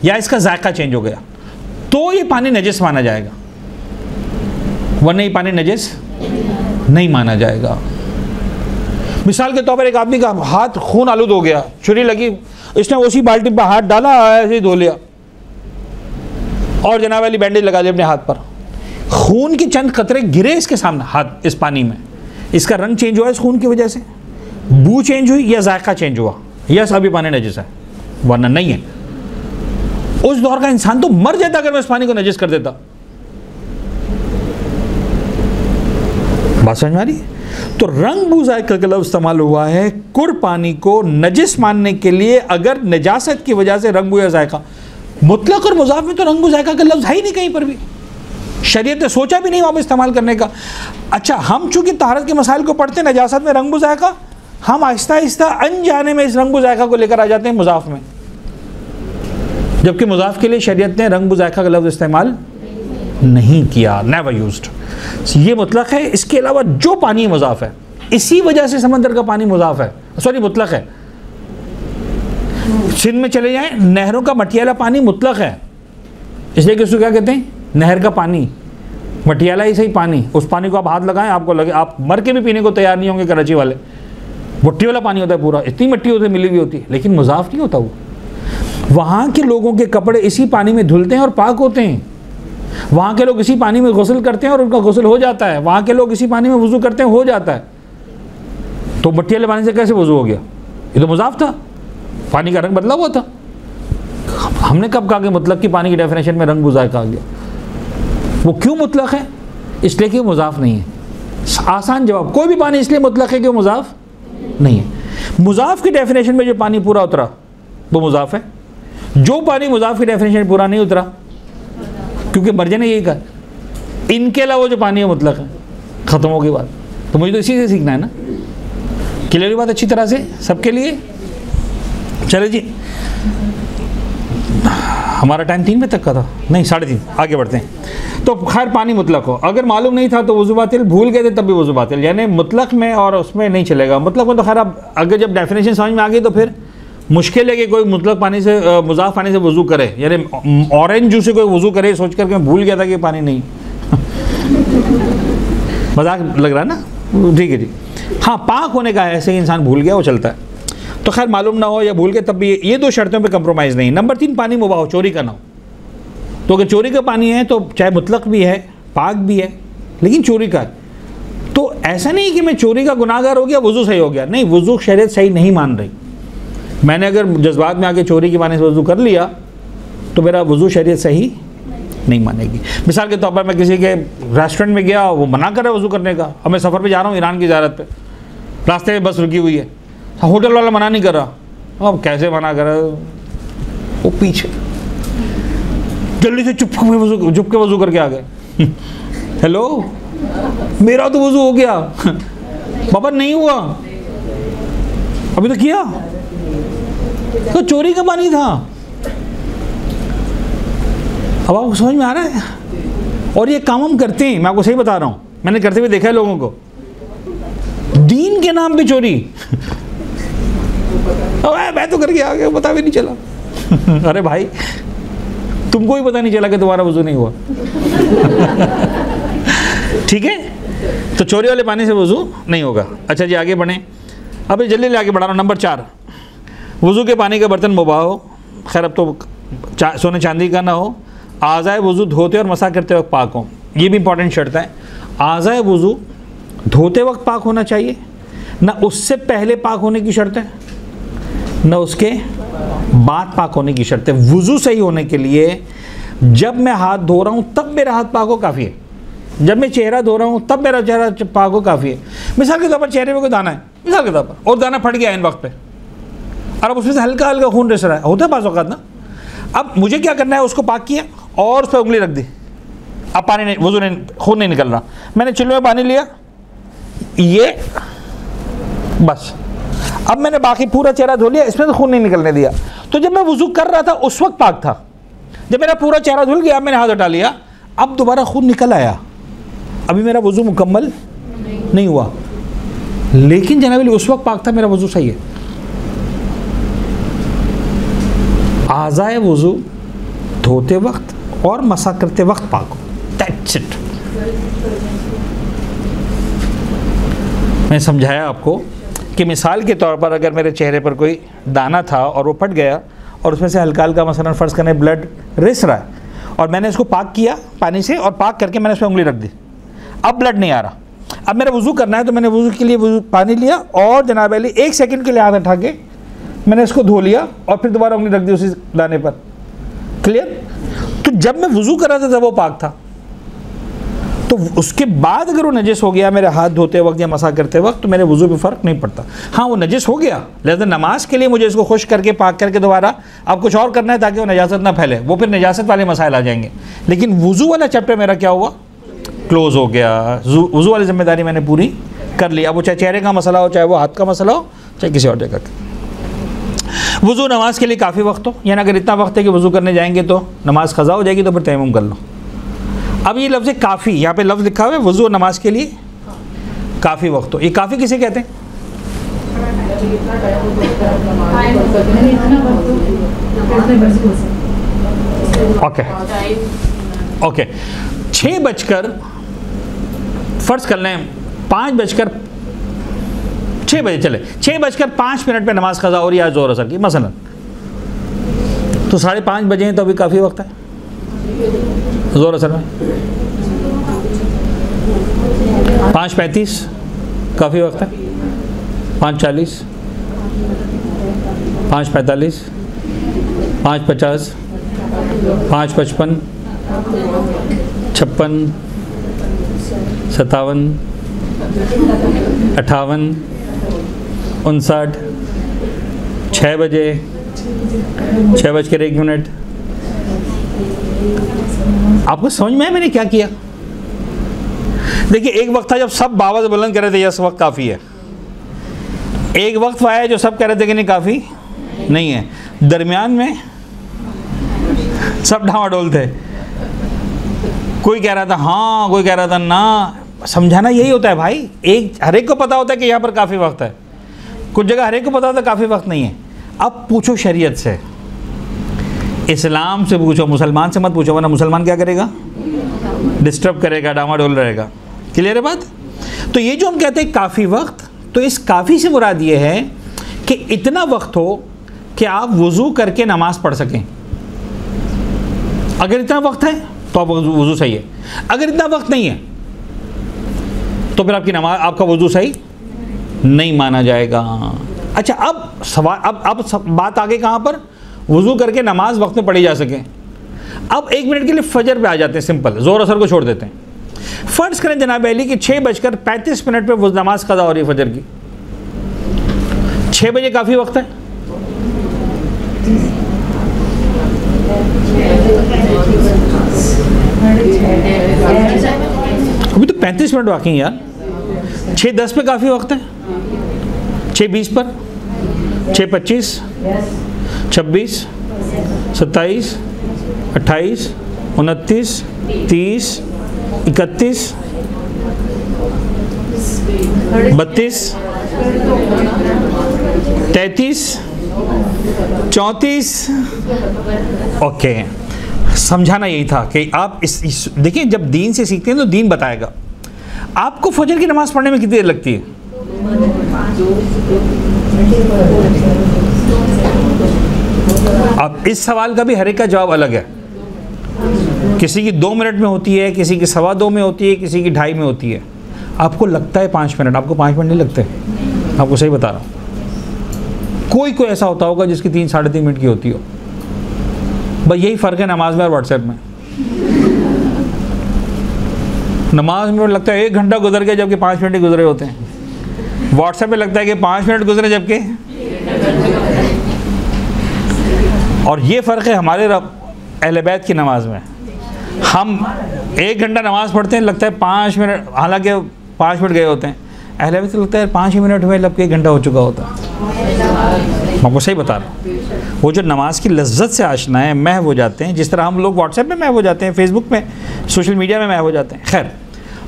या इसका जायका चेंज हो गया, तो ये पानी नजस माना जाएगा, वरना ये पानी नजस नहीं माना जाएगा। मिसाल के तौर पर एक आदमी का हाथ खून आलूद हो गया, छुरी लगी, इसने उसी बाल्टी पर हाथ डाला, ऐसे ही धो लिया और जनाब वाली बैंडेज लगा दी अपने हाथ पर, खून के चंद कतरे गिरे इसके सामने हाथ इस पानी में, इसका रंग चेंज हुआ इस खून की वजह से, बू चेंज हुई या जायका चेंज हुआ, यस अभी पानी नजस है, वरना नहीं है। उस दौर का इंसान तो मर जाता अगर मैं इस पानी को नजस कर देता। बात समझ में आ रही है? तो रंग बुज़ायका का लफ्ज़ इस्तेमाल हुआ है कुर पानी को नजिस मानने के लिए, अगर नजासत की वजह से रंग या जायका। मुतलक और मुज़ाफ में तो रंग बुज़ायका का लफ्ज़ है ही नहीं कहीं पर भी, शरीयत ने सोचा भी नहीं वहाँ पर इस्तेमाल करने का। अच्छा, हम चूँकि तहारत के मसाइल को पढ़ते हैं, नजासत में रंग बुज़ायका, हम आहिस्ता आहिस्ता अनजाने में इस रंग बुज़ायका को लेकर आ जाते हैं मुज़ाफ में, जबकि मुज़ाफ के लिए शरीयत ने रंग बुज़ायका का लफ्ज़ इस्तेमाल नहीं किया, नेवर यूज्ड। ये मुतलक है, इसके अलावा जो पानी मुज़ाफ है, इसी वजह से समंदर का पानी मुज़ाफ है, सॉरी मुतलक है। सिंध में चले जाएं, नहरों का मटियाला पानी मुतलक है, इसलिए कि उसको क्या कहते हैं, नहर का पानी, मटियाला ही सही पानी। उस पानी को आप हाथ लगाएं, आपको लगे आप मर के भी पीने को तैयार नहीं होंगे। कराची वाले मिट्टी वाला पानी होता है पूरा, इतनी मिट्टी होती मिली हुई होती है, लेकिन मुज़ाफ नहीं होता वो। वहाँ के लोगों के कपड़े इसी पानी में धुलते हैं और पाक होते हैं, वहाँ के लोग इसी पानी में गुस्ल करते हैं और उनका गुस्ल हो जाता है, वहाँ के लोग इसी पानी में वुज़ू करते हैं, हो जाता है। तो मिट्टी वाले पानी से कैसे वुज़ू हो गया? ये तो मुज़ाफ था, पानी का रंग बदला हुआ था। हमने कब कहा कि मुतलक की पानी की डेफिनेशन में रंग बुज़ायका आ गया? वो क्यों मुतलक है? इसलिए कि मुज़ाफ नहीं है। आसान जवाब, कोई भी पानी इसलिए मुतलक है कि वो मुज़ाफ नहीं है। मुज़ाफ की डेफिनेशन में जो पानी पूरा उतरा वो मुज़ाफ है, जो पानी मुज़ाफ की डेफिनेशन में पूरा नहीं उतरा, क्योंकि मर्ज़ ने यही कहा, इनके अलावा जो पानी है मुतलक है, ख़त्म हो गई बात। तो मुझे तो इसी से सीखना है ना। क्लियर बात अच्छी तरह से सबके लिए? चले जी, हमारा टाइम 3 बजे तक का था, नहीं 3:30, आगे बढ़ते हैं। तो खैर पानी मुतलक हो, अगर मालूम नहीं था तो वज़ू बातिल, भूल गए थे तब भी वज़ू बातिल, यानी मुतलक में और उसमें नहीं चलेगा। मुतलक में तो खैर अब अगर जब डेफिनेशन समझ में आ गई तो फिर मुश्किल है कि कोई मुतलक पानी से मुज़ाफ पानी से वज़ू करे, यानी ऑरेंज जूस से कोई वज़ू करे सोच कर के मैं भूल गया था कि पानी नहीं मजाक लग रहा है ना? ठीक है जी, हाँ पाक होने का है, ऐसे ही इंसान भूल गया वो चलता है। तो खैर मालूम ना हो या भूल के तब भी ये 2 शर्तों पे कंप्रोमाइज़ नहीं। नंबर 3, पानी मुबाह हो, चोरी का ना हो। तो अगर चोरी का पानी है तो चाहे मुतलक भी है, पाक भी है, लेकिन चोरी का है, तो ऐसा नहीं कि मैं चोरी का गुनाहगार हो गया, वज़ू सही हो गया। नहीं, वज़ू शरीयत सही नहीं मान रही। मैंने अगर जज्बात में आके चोरी के पानी से वज़ू कर लिया तो मेरा वज़ू शरीयत सही नहीं मानेगी। मिसाल के तौर पर मैं किसी के रेस्टोरेंट में गया, वो मना कर रहा है वज़ू करने का, अब मैं सफ़र पे जा रहा हूँ ईरान की ज़ियारत पे, रास्ते में बस रुकी हुई है, होटल वाला मना नहीं कर रहा, अब कैसे मना कर रहा है? वो पीछे जल्दी से चुप के वज़ू करके आ गए हेलो मेरा तो वज़ू हो गया बाबा नहीं हुआ, अभी तो किया, तो चोरी का पानी था। अब आपको समझ में आ रहा है? और ये काम हम करते हैं, मैं आपको सही बता रहा हूँ, मैंने करते हुए देखा है लोगों को, दीन के नाम पे चोरी मैं तो करके आ गया, पता भी नहीं चला अरे भाई तुमको भी पता नहीं चला कि तुम्हारा वज़ू नहीं हुआ ठीक है, तो चोरी वाले पानी से वज़ू नहीं होगा। अच्छा जी आगे बढ़ें, अब जल्दी आगे बढ़ा रहा हूँ। नंबर 4, वज़ू के पानी का बर्तन मुबाह हो, खैर अब तो सोने चांदी का ना हो, आज़ाए वज़ू धोते और मसा करते वक्त पाक हो। ये भी इंपॉर्टेंट शर्त है, आज़ाए वज़ू धोते वक्त पाक होना चाहिए, ना उससे पहले पाक होने की शर्त है, ना उसके बाद पाक होने की शर्त है। वज़ू सही होने के लिए जब मैं हाथ धो रहा हूँ तब मेरा हाथ पाक हो काफ़ी है, जब मैं चेहरा धो रहा हूँ तब मेरा चेहरा पाक हो काफ़ी है। मिसाल के तौर पर चेहरे में कोई दाना है, मिसाल के तौर पर, और दाना फट गया इन वक्त पे, और अब उसमें से हल्का हल्का खून रिस रहा है, होता है बाज़ औक़ात ना। अब मुझे क्या करना है, उसको पाक किया और उस पर उंगली रख दी, अब पानी नहीं, वज़ू नहीं, खून नहीं निकल रहा, मैंने चिल्लो में पानी लिया, ये बस, अब मैंने बाकी पूरा चेहरा धो लिया, इसमें तो खून नहीं निकलने दिया। तो जब मैं वज़ू कर रहा था उस वक्त पाक था, जब मेरा पूरा चेहरा धुल गया मैंने हाथ हटा लिया, अब दोबारा खून निकल आया, अभी मेरा वज़ू मुकम्मल नहीं हुआ, लेकिन जनाब अली उस वक्त पाक था, मेरा वज़ू सही है। आज़ाए वज़ू धोते वक्त और मसा करते वक्त पाक हो, दैट्स इट। मैं समझाया आपको कि मिसाल के तौर पर अगर मेरे चेहरे पर कोई दाना था और वो फट गया और उसमें से हल्का हल्का मसलन फ़र्ज़ करने ब्लड रिस रहा है और मैंने इसको पाक किया पानी से और पाक करके मैंने उसमें उंगली रख दी, अब ब्लड नहीं आ रहा, अब मेरा वज़ू करना है तो मैंने वज़ू के लिए पानी लिया और जनाब अली 1 सेकंड के लिए हाथ उठा के मैंने इसको धो लिया और फिर दोबारा उंगली रख दी उसी दाने पर। क्लियर? तो जब मैं वज़ू कर रहा था तब वो पाक था, तो उसके बाद अगर वो नजिस हो गया मेरे हाथ धोते वक्त या मसा करते वक्त तो मेरे वज़ू पे फ़र्क नहीं पड़ता। हाँ वो नजिस हो गया, लिहाजा नमाज के लिए मुझे इसको खुश करके पाक करके दोबारा अब कुछ और करना है ताकि वो नजासत ना फैले, वो फिर नजासत वाले मसाइल आ जाएंगे। लेकिन वज़ू वाला चैप्टर मेरा क्या हुआ, क्लोज़ हो गया, वज़ू वाली ज़िम्मेदारी मैंने पूरी कर ली। अब वो चाहे चेहरे का मसला हो, चाहे वो हाथ का मसला हो, चाहे किसी और जगह का। वज़ू नमाज के लिए काफ़ी वक्त हो, यानी अगर इतना वक्त है कि वज़ू करने जाएंगे तो नमाज क़ज़ा हो जाएगी तो फिर तयम्मुम कर लो। अब ये लफ्ज़ काफ़ी, यहाँ पे लफ्ज़ लिखा हुआ है वज़ू नमाज के लिए काफ़ी वक्त हो, ये काफ़ी किसे कहते हैं? ओके ओके 6 बजकर फ़र्ज़ कर लें 6 बजे चले 6:05 पे नमाज क़ज़ा हो रही है ज़ोहर असर की मसलन, तो 5:30 बजे हैं तो अभी काफ़ी वक्त है ज़ोहर असर में। 5:35 काफ़ी वक्त है, 5:40, 5:45, 5:50, 5:55, 56, 57, 58, 59, 6 बजे, 6:01। आपको समझ में है मैंने क्या किया? देखिए एक वक्त था जब सब बाबा से बुलंद कर रहे थे यस वक्त काफ़ी है, एक वक्त आया जो सब कह रहे थे कि नहीं काफ़ी नहीं है, दरमियान में सब डावाडोल थे, कोई कह रहा था हाँ, कोई कह रहा था ना। समझाना यही होता है भाई, हर एक को पता होता है कि यहाँ पर काफ़ी वक्त है, कुछ जगह हर एक को पता होता है काफ़ी वक्त नहीं है। अब पूछो शरीयत से, इस्लाम से पूछो, मुसलमान से मत पूछो, वरना मुसलमान क्या करेगा, डिस्टर्ब करेगा, डामाडोल रहेगा। क्लियर है बात? तो ये जो हम कहते हैं काफ़ी वक्त, तो इस काफ़ी से मुराद ये है कि इतना वक्त हो कि आप वज़ू करके नमाज पढ़ सकें। अगर इतना वक्त है तो आप वज़ू सही है, अगर इतना वक्त नहीं है तो फिर आपकी नमाज, आपका वज़ू सही नहीं माना जाएगा। अच्छा अब सवाल, अब बात आगे कहाँ पर, वज़ू करके नमाज वक्त में पढ़ी जा सके। अब 1 मिनट के लिए फजर पे आ जाते हैं, सिंपल ज़ोर असर को छोड़ देते हैं। फ़र्ज़ करें जनाब अली कि 6:35 पे वो नमाज क़ज़ा हो रही है फजर की, 6 बजे काफ़ी वक्त है, अभी तो 35 मिनट बाकी हैं यार। 6:10 पे काफ़ी वक्त है, 6:20 पर, 6:25, 26, 27, 28, 29, 30, 31, 32, 33, 34। ओके, समझाना यही था कि आप इस देखिए, जब दीन से सीखते हैं तो दीन बताएगा। आपको फजर की नमाज़ पढ़ने में कितनी देर लगती है? अब इस सवाल का भी हर एक का जवाब अलग है। किसी की 2 मिनट में होती है, किसी की 2.25 में होती है, किसी की 2.5 में होती है। आपको लगता है 5 मिनट, आपको 5 मिनट नहीं लगते, आपको सही बता रहा हूँ। कोई ऐसा होता होगा जिसकी 3-3.5 मिनट की होती हो। बस यही फ़र्क है नमाज में और व्हाट्सएप में। नमाज में लगता है 1 घंटा गुजर गया जबकि 5 मिनट ही गुजरे होते हैं। व्हाट्सएप में लगता है कि 5 मिनट गुजरे जबकि, और ये फ़र्क है हमारे अहले बैत की नमाज में। हम 1 घंटा नमाज़ पढ़ते हैं, लगता है 5 मिनट, हालांकि 5 मिनट गए होते हैं। अहले बैत लगता है 5 ही मिनट हुए जबकि 1 घंटा हो चुका होता है। मैं आपको सही बता रहा हूँ। वो जो नमाज की लज्जत से आशना है, महव हो जाते हैं, जिस तरह हम लोग व्हाट्सएप में महव हो जाते हैं, फेसबुक में, सोशल मीडिया में महव हो जाते हैं। खैर,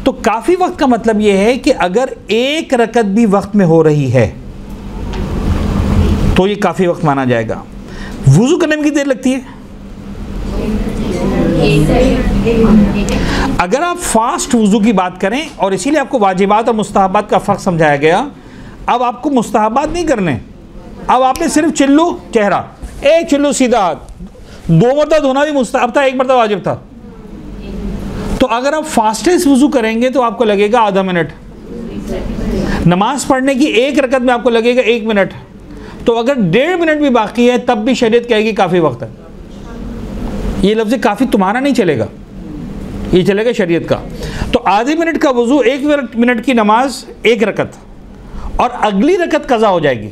तो काफ़ी वक्त का मतलब ये है कि अगर एक रकत भी वक्त में हो रही है तो ये काफ़ी वक्त माना जाएगा। वुज़ू करने में कितनी देर लगती है? अगर आप फास्ट वुज़ू की बात करें, और इसीलिए आपको वाजिबात और मुस्तहबात का फ़र्क समझाया गया। अब आपको मुस्तहबात नहीं करने, अब आपने सिर्फ चिल्लू चेहरा, एक चिल्लू सीधा हाथ, 2 मरतबा धोना भी मुस्तहब था, 1 मरतबा वाजिब था। तो अगर आप फास्टेस्ट वुज़ू करेंगे तो आपको लगेगा आधा मिनट। नमाज पढ़ने की एक रकत में आपको लगेगा 1 मिनट। तो अगर 1.5 मिनट भी बाकी है तब भी शरीयत कहेगी काफ़ी वक्त है। ये लफ्ज़ काफ़ी तुम्हारा नहीं चलेगा, ये चलेगा शरीयत का। तो आधे मिनट का वुज़ू, 1 मिनट की नमाज 1 रकत, और अगली रकत कज़ा हो जाएगी।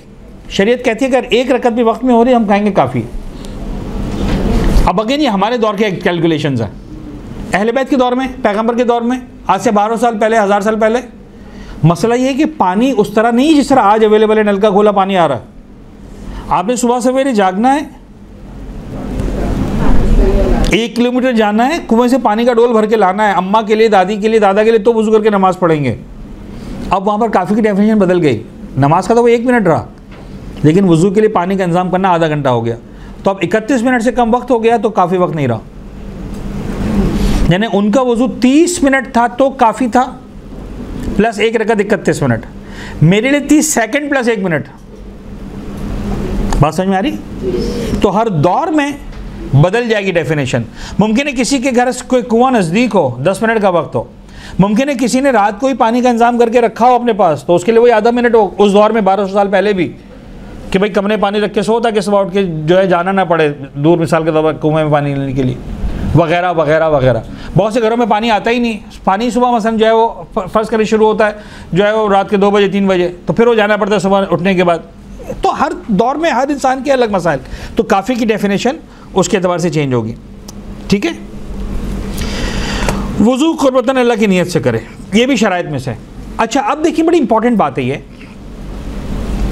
शरीयत कहती है अगर 1 रकत भी वक्त में हो रही है हम कहेंगे काफ़ी। अब अगेन ये हमारे दौर के कैलकुलेशंस हैं। अहले बैत के दौर में, पैगंबर के दौर में, आज से 1200 साल पहले, 1000 साल पहले, मसला ये है कि पानी उस तरह नहीं जिस तरह आज अवेलेबल है, नल का खोला पानी आ रहा है। आपने सुबह सवेरे जागना है, 1 किलोमीटर जाना है, कुएं से पानी का डोल भर के लाना है, अम्मा के लिए, दादी के लिए, दादा के लिए, तो वुज़ू करके नमाज़ पढ़ेंगे। अब वहाँ पर काफ़ी की डेफिनेशन बदल गई। नमाज का तो वो 1 मिनट रहा, लेकिन वुज़ू के लिए पानी का इंतज़ाम करना आधा घंटा हो गया। तो अब 31 मिनट से कम वक्त हो गया तो काफ़ी वक्त नहीं रहा। यानी उनका वुज़ू 30 मिनट था तो काफ़ी था, प्लस 1 रकत 31 मिनट। मेरे लिए 30 सेकंड प्लस 1 मिनट। बात समझ में आ रही? तो हर दौर में बदल जाएगी डेफिनेशन। मुमकिन है किसी के घर कोई कुआं नज़दीक हो, 10 मिनट का वक्त हो। मुमकिन है किसी ने रात को ही पानी का इंतजाम करके रखा हो अपने पास, तो उसके लिए वही आधा मिनट हो। उस दौर में 1200 साल पहले भी कि भाई कमरे पानी रख के सो, ताकि सुबह उठ के जो है जाना ना पड़े दूर, मिसाल के तौर पर कुएं में पानी लेने के लिए, वगैरह वगैरह वगैरह। बहुत से घरों में पानी आता ही नहीं। पानी सुबह मसलन जो है वो फ़र्ज़ करें शुरू होता है जो है वो रात के 2 बजे 3 बजे, तो फिर वो जाना पड़ता है सुबह उठने के बाद। तो हर दौर में हर इंसान के अलग मसाइल। तो काफ़ी की डेफिनेशन उसके एतबार से चेंज होगी। ठीक है, वुज़ू कुर्बतन अल्लाह की नीयत से करें, ये भी शराइत में से। अच्छा, अब देखिए बड़ी इंपॉर्टेंट बात है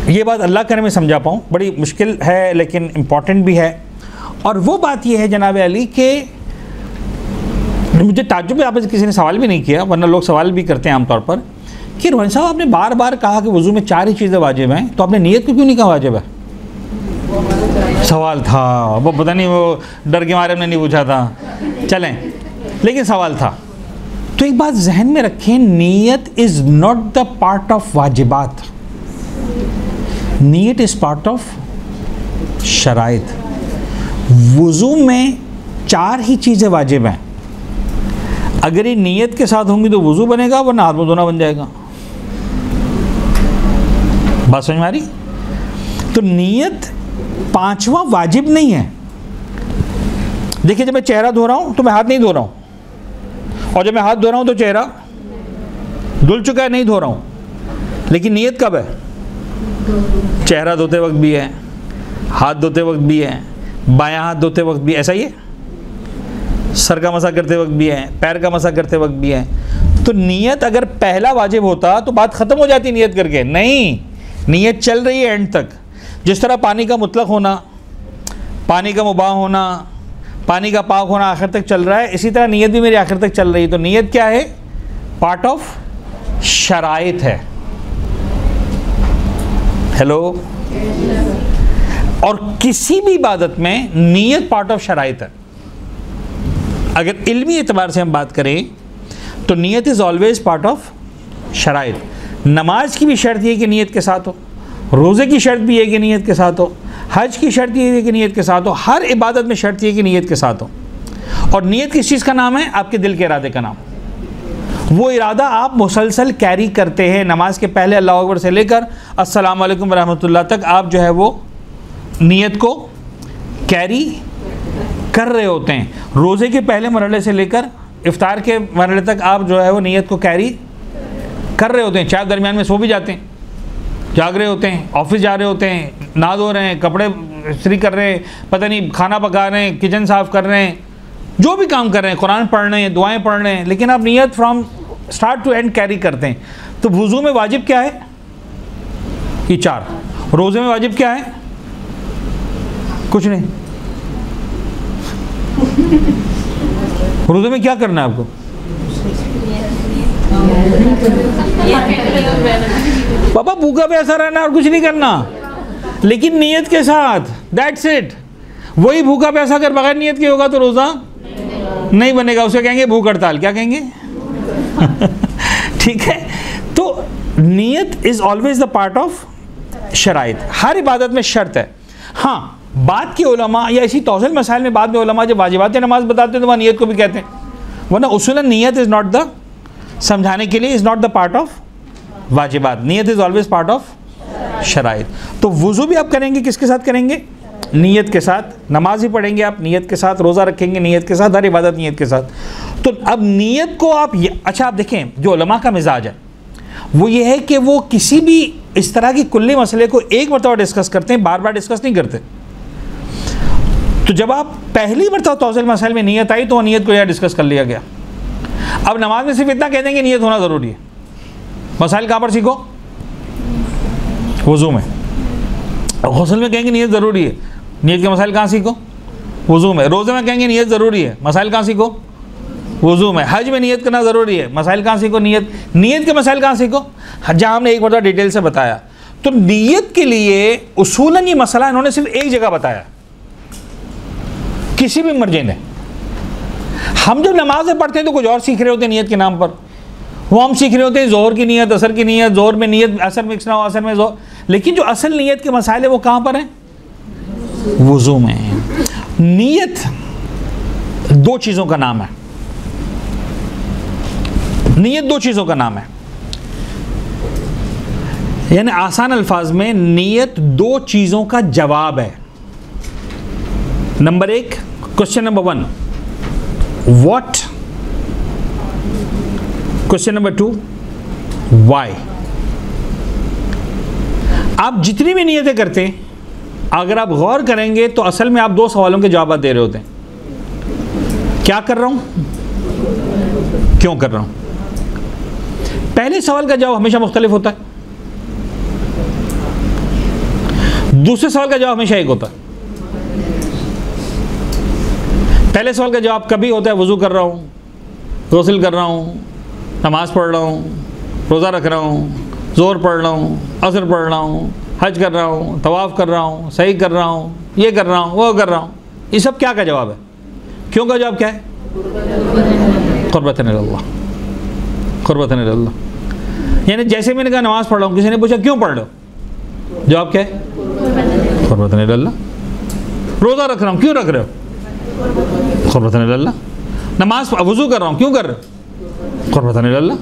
ये बात अल्लाह करे मैं समझा पाऊँ, बड़ी मुश्किल है लेकिन इम्पॉर्टेंट भी है। और वो बात ये है जनाब अली के मुझे ताज्जुब है, आप किसी ने सवाल भी नहीं किया, वरना लोग सवाल भी करते हैं आमतौर पर कि रोहन साहब आपने बार बार कहा कि वुज़ू में 4 ही चीज़ें वाजिब हैं, तो आपने नीयत को क्यों नहीं कहा वाजिब है? सवाल था वो, पता नहीं वो डर के मारे हमने नहीं पूछा था, चलें, लेकिन सवाल था। तो एक बात जहन में रखें, नीयत is not the part of वाजिबात, नीयत इज़ पार्ट ऑफ शराइत। वुज़ू में 4 ही चीज़ें वाजिब हैं। अगर ये नीयत के साथ होंगी तो वुज़ू बनेगा, वरना हाथ मुँह धोना बन जाएगा। बात समझ में आ रही? तो नीयत 5वां वाजिब नहीं है। देखिए, जब मैं चेहरा धो रहा हूं तो मैं हाथ नहीं धो रहा हूं, और जब मैं हाथ धो रहा हूं तो चेहरा धुल चुका है, नहीं धो रहा हूं। लेकिन नीयत कब है? चेहरा धोते वक्त भी है, हाथ धोते वक्त भी है, बायां हाथ धोते वक्त भी, ऐसा ही है, सर का मसा करते वक्त भी है, पैर का मसा करते वक्त भी है। तो नीयत अगर पहला वाजिब होता तो बात ख़त्म हो जाती नीयत करके। नहीं, नीयत चल रही है एंड तक। जिस तरह पानी का मुतलक होना, पानी का मुबाह होना, पानी का पाक होना आखिर तक चल रहा है, इसी तरह नीयत भी मेरी आखिर तक चल रही है। तो नीयत क्या है? पार्ट ऑफ शराइत है। हेलो? और किसी भी इबादत में नीयत पार्ट ऑफ शराइत है। अगर इल्मी एतबार से हम बात करें तो नीयत इज़ ऑलवेज पार्ट ऑफ शराइत। नमाज की भी शर्त ये कि नीयत के साथ हो, रोज़े की शर्त भी है कि नीयत के साथ हो, हज की शर्त ये है कि नीयत के साथ हो, हर इबादत में शर्त ये है कि नीयत के साथ हो। और नीयत किस चीज़ का नाम है? आपके दिल के इरादे का नाम। वो इरादा आप मुसलसल कैरी करते हैं। नमाज के पहले अल्लाह अकबर से लेकर अस्सलाम वालेकुम रहमतुल्लाह तक आप जो है वो नीयत को कैरी कर रहे होते हैं। रोज़े के पहले मरहले से लेकर इफ्तार के मरहले तक आप जो है वो नीयत को कैरी कर रहे होते हैं। चाहे दरमियान में सो भी जाते हैं, जाग रहे होते हैं, ऑफिस जा रहे होते हैं, नहा धो रहे हैं, कपड़े इस्त्री कर रहे हैं, पता नहीं खाना पका रहे हैं, किचन साफ़ कर रहे हैं, जो भी काम कर रहे हैं, कुरान पढ़ रहे हैं, दुआएं पढ़ रहे हैं, लेकिन आप नीयत from start to end carry करते हैं। तो वुज़ू में वाजिब क्या है? ये 4। रोज़े में वाजिब क्या है? कुछ नहीं। रोज़े में क्या करना है आपको? पापा भूखा प्यासा रहना और कुछ नहीं करना, लेकिन नियत के साथ, दैट्स इट। वही भूखा प्यासा अगर बगैर नियत के होगा तो रोज़ा नहीं बनेगा, उसे कहेंगे भूख हड़ताल, क्या कहेंगे? ठीक है, तो नियत is always the part of शराइत, हर इबादत में शर्त है। हाँ, बात के उलमा या इसी तौसील मसाइल में बाद में उलमा जब वाजिबात नमाज बताते हैं तो वहाँ नियत को भी कहते हैं, वरना उसूलन नियत इज़ नॉट द, समझाने के लिए, is not the part of वाजिबात, नियत इज़ ऑलवेज पार्ट ऑफ शराइत। तो वुज़ू भी आप करेंगे किसके साथ करेंगे? नियत के साथ। नमाज ही पढ़ेंगे आप नियत के साथ, रोज़ा रखेंगे नियत के साथ, हर इबादत नियत के साथ। तो अब नियत को आप अच्छा, आप देखें जो उलमा का मिजाज है वो ये है कि वो किसी भी इस तरह की कुल्ली मसले को एक मरतबा डिस्कस करते हैं, बार बार डिस्कस नहीं करते। तो जब आप पहली मरतबा तौसील मसाइल में नियत आई तो नियत को यह डिस्कस कर लिया गया। अब नमाज में सिर्फ इतना कह देंगे नियत होना ज़रूरी है। मसाइल कहाँ पर सीखो? वज़ू में। गुस्ल में कहेंगे नियत ज़रूरी है, नियत के मसाइल कहाँ सीखो? वज़ू में। रोज़े में कहेंगे नियत ज़रूरी है, मसाइल कहाँ सीखो? वज़ू में। हज में नियत करना ज़रूरी है, मसाइल कहाँ सीखो? नियत के मसाइल कहाँ सीखो? जहाँ हमने एक बार डिटेल से बताया। तो नियत के लिए उसूलन ये मसला इन्होंने सिर्फ एक जगह बताया, किसी भी मर्जी ने। हम जब नमाज़ें पढ़ते हैं तो कुछ और सीख रहे होते हैं नियत के नाम पर। वो हम सीख रहे होते हैं ज़ोहर की नियत, असर की नियत, ज़ोहर में नियत असर मिक्स ना हो, असर में ज़ोहर, लेकिन जो असल नियत के मसाइल है वो कहाँ पर हैं? वज़ू में। नियत दो चीज़ों का नाम है, नियत दो चीज़ों का नाम है, यानी आसान अल्फाज में नियत दो चीज़ों का जवाब है। नंबर एक, question number 1 what, question number 2 why. आप जितनी भी नियतें करते हैं अगर आप गौर करेंगे तो असल में आप दो सवालों के जवाब दे रहे होते हैं। क्या कर रहा हूं, क्यों कर रहा हूं। पहले सवाल का जवाब हमेशा मुख्तलिफ होता है, दूसरे सवाल का जवाब हमेशा एक होता है। पहले सवाल का जवाब कभी होता है वज़ू कर रहा हूँ, गुस्ल कर रहा हूँ, नमाज़ पढ़ रहा हूँ, रोज़ा रख रहा हूँ, ज़ोहर पढ़ रहा हूँ, असर पढ़ रहा हूँ, हज कर रहा हूँ, तवाफ़ कर रहा हूँ, सही कर रहा हूँ, ये कर रहा हूँ, वो कर रहा हूँ। ये सब क्या का जवाब है? क्यों का जवाब क्या है? क़ुर्बतन इलल्लाह, क़ुर्बतन इलल्लाह। यानी जैसे मैंने कहा नमाज़ पढ़ रहा हूँ, किसी ने पूछा क्यों पढ़ रहे हो, जवाब क्या है? क़ुर्बतन इलल्लाह। रोज़ा रख रहा हूँ, क्यों रख रहे हो? क़ुर्बतन इलल्लाह। नमाज वज़ू कर रहा हूँ, क्यों कर रहे हो? क़ुर्बतन इलल्लाह।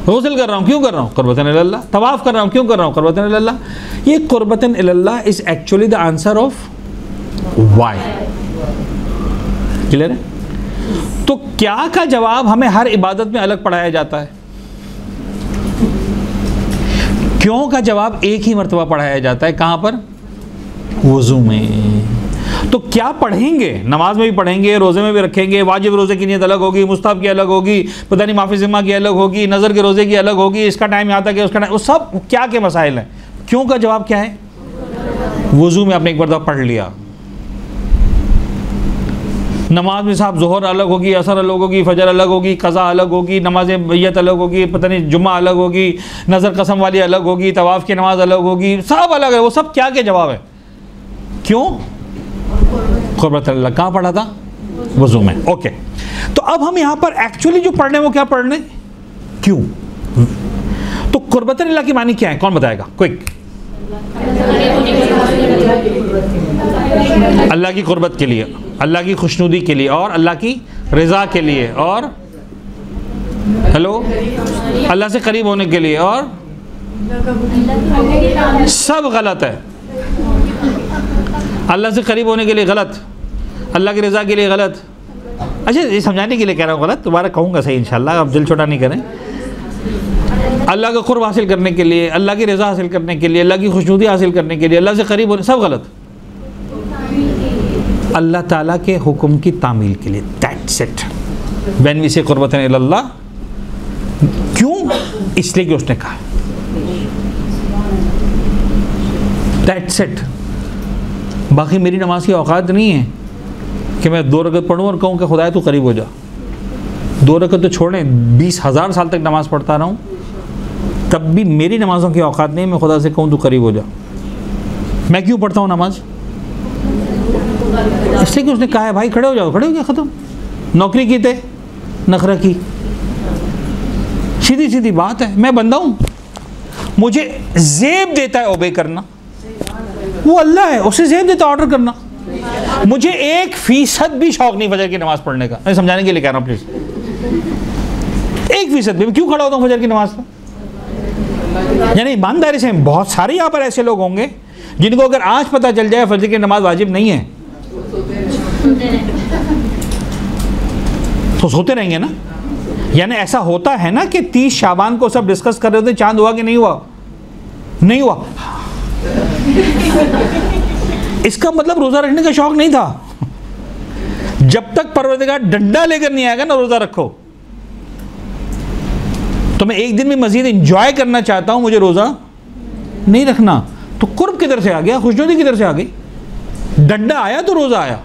गुस्ल कर रहा हूँ, क्यों कर रहा हूँ? क़ुर्बतन इलल्लाह। तवाफ़ कर रहा हूँ, क्यों कर रहा हूँ? क़ुर्बतन इलल्लाह। ये क़ुर्बतन इलल्लाह is actually the answer of why. Clear है? तो क्या का जवाब हमें हर इबादत में अलग पढ़ाया जाता है, क्यों का जवाब एक ही मरतबा पढ़ाया जाता है। कहाँ पर? वज़ू में। तो क्या पढ़ेंगे? नमाज में भी पढ़ेंगे, रोज़े में भी रखेंगे, वाजिब रोज़े की नियत अलग होगी, मुस्ताहब की अलग होगी, पता नहीं माफ़ी ज़िम्मा की अलग होगी, नज़र के रोज़े की अलग होगी, इसका टाइम यहाँ तक है, उसका टाइम, वो सब क्या के मसाइल हैं। क्यों का जवाब क्या है? वज़ू में आपने एक बार पढ़ लिया। नमाज में साहब ज़ोहर अलग होगी, असर अलग होगी, फजर अलग होगी, क़ज़ा अलग होगी, नमाज बैयत अलग होगी, पता नहीं जुम्मा अलग होगी, नज़र कसम वाली अलग होगी, तवाफ़ की नमाज अलग होगी, सब अलग है। वो सब क्या के जवाब है? क्यों? क़ुर्बतन इलल्लाह। कहाँ पढ़ा था? वज़ू में। ओके, तो अब हम यहाँ पर एक्चुअली जो पढ़ने वो क्या पढ़ने, क्यों। तो क़ुर्बतन इलल्लाह की मानी क्या है, कौन बताएगा? क्विक। अल्लाह की क़ुर्बत के लिए, अल्लाह की खुशनुदी के लिए, और अल्लाह की रज़ा के लिए, और हेलो अल्लाह से करीब होने के लिए, और सब गलत है। अल्लाह से करीब होने के लिए गलत, अल्लाह की रज़ा के लिए गलत। अच्छा, ये समझाने के लिए कह रहा हूँ गलत, दोबारा कहूँगा सही इंशाल्लाह, अब दिल छोटा नहीं करें। अल्लाह का क़ुर्ब हासिल करने के लिए, अल्लाह की रज़ा हासिल करने के लिए, अल्लाह की खुशनुदी हासिल करने के लिए, अल्लाह से करीब होने, सब गलत। अल्लाह ताला के हुक्म की तामील के लिए, दैट्स इट। व्हेन वी से क़ुर्बतन इलल्लाह, क्यों? इसलिए कि उसने कहा, दैट्स इट। बाकी मेरी नमाज की औकात नहीं है कि मैं 2 रकअत पढ़ूँ और कहूँ कि खुदा तू करीब हो जा। 2 रकअत तो छोड़ें, 20,000 साल तक नमाज़ पढ़ता रहा हूँ, तब भी मेरी नमाज़ों की औकात नहीं, मैं खुदा से कहूँ तो करीब हो जा। मैं क्यों पढ़ता हूँ नमाज? इसलिए कि उसने कहा है भाई खड़े हो जाओ, खड़े हो गया, ख़त्म। नौकरी की थे, नखरा की, सीधी सीधी बात है। मैं बंदा हूँ, मुझे ज़ेब देता है ओबे करना, वो अल्लाह है, उसे ज़ेब देता है ऑर्डर करना। मुझे 1% भी शौक नहीं फजर की नमाज़ पढ़ने का। मैं समझाने के लिए कह रहा हूँ प्लीज़, 1% भी। मैं क्यों खड़ा होता हूँ फजर की नमाज़ पर? यानी ईमानदारी से, बहुत सारे यहाँ पर ऐसे लोग होंगे जिनको अगर आज पता चल जाए फजर की नमाज वाजिब नहीं है तो सोते रहेंगे ना। यानी ऐसा होता है ना कि 30 शाबान को सब डिस्कस कर रहे थे चांद हुआ कि नहीं हुआ, नहीं हुआ। इसका मतलब रोज़ा रखने का शौक नहीं था। जब तक परवरदिगार डंडा लेकर नहीं आएगा ना रोज़ा रखो, तो मैं एक दिन भी मज़ीद इंजॉय करना चाहता हूँ, मुझे रोज़ा नहीं रखना। तो कुर्ब किधर से आ गया, खुशनुदी किधर से आ गई? डंडा आया तो रोज़ा आया।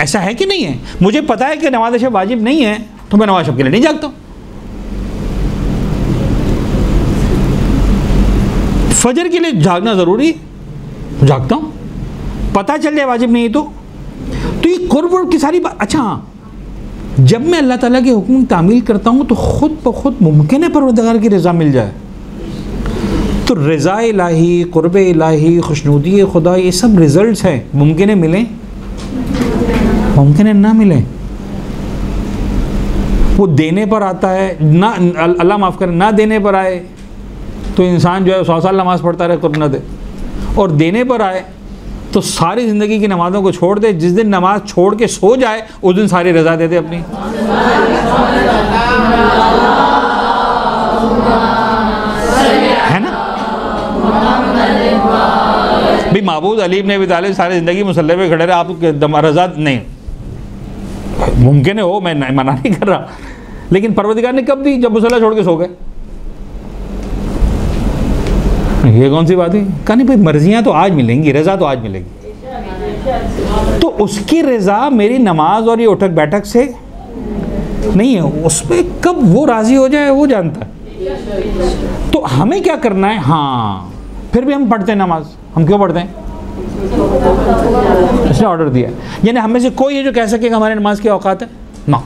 ऐसा है कि नहीं है? मुझे पता है कि नमाज शब वाजिब नहीं है तो मैं नमाज शब के लिए नहीं जागता। फजर के लिए जागना ज़रूरी, जागता हूँ। पता चल जाए वाजिब नहीं तो ये कुर्ब की सारी बात। अच्छा हाँ, जब मैं अल्लाह ताला के हुक्म की तामील करता हूँ तो ख़ुद ब खुद मुमकिन है परवरदिगार की रज़ा मिल जाए। तो रज़ा इलाही, कुर्ब इलाही, खुशनुदी खुदा, ये सब रिज़ल्ट्स हैं। मुमकिन है मिलें, मुमकिन है ना मिले। वो देने पर आता है ना, अल्लाह माफ़ करे, ना देने पर आए तो इंसान जो है 100 साल नमाज़ पढ़ता रहे, कुर्ब न दे। और देने पर आए तो सारी ज़िंदगी की नमाज़ों को छोड़ दे। जिस दिन नमाज छोड़ के सो जाए उस दिन सारी रज़ा दे दे अपनी। है ना भाई? महबूब अली इब्न अबी तालिब सारी ज़िंदगी मुसल्ले पे खड़े रहे, आप रज़ा नहीं। मुमकिन है हो, मैं मना नहीं कर रहा, लेकिन परवरदिगार ने कब दी? जब मुसल्ला छोड़ के सो गए। ये कौन सी बात है? कहा नहीं भाई, मर्जियाँ तो आज मिलेंगी, रज़ा तो आज मिलेगी। तो उसकी रज़ा मेरी नमाज और ये उठक बैठक से नहीं है, उस पर कब वो राज़ी हो जाए वो जानता है। तो हमें क्या करना है? हाँ, फिर भी हम पढ़ते हैं नमाज। हम क्यों पढ़ते हैं? इसने ऑर्डर दिया। यानी हमें से कोई है जो कह सके कि हमारी नमाज की औकात है? ना,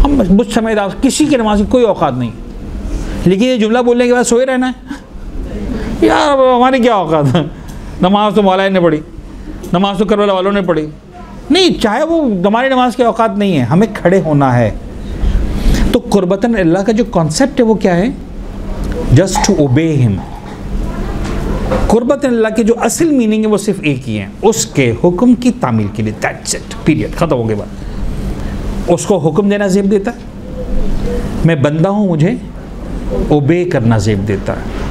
हम बुझ समझदार, किसी की नमाज की कोई औकात नहीं। लेकिन ये जुमला बोलने के बाद सोए रहना है, यार हमारी क्या औकात है, नमाज तो मौला ने पढ़ी, नमाज तो करबला वालों ने पढ़ी। नहीं, चाहे वो हमारी नमाज की औकात नहीं है, हमें खड़े होना है। तो कुर्बतन अल्लाह का जो कॉन्सेप्ट है वो क्या है? Just to obey him. कुर्बतन अल्लाह की जो असल मीनिंग है वो सिर्फ एक ही है, उसके हुक्म की तामील के लिए। दैट्स इट, पीरियड, ख़त्म हो गई बात। उसको हुक्म देना ज़ेब देता है, मैं बंदा हूँ, मुझे ओबे करना ज़ेब देता है।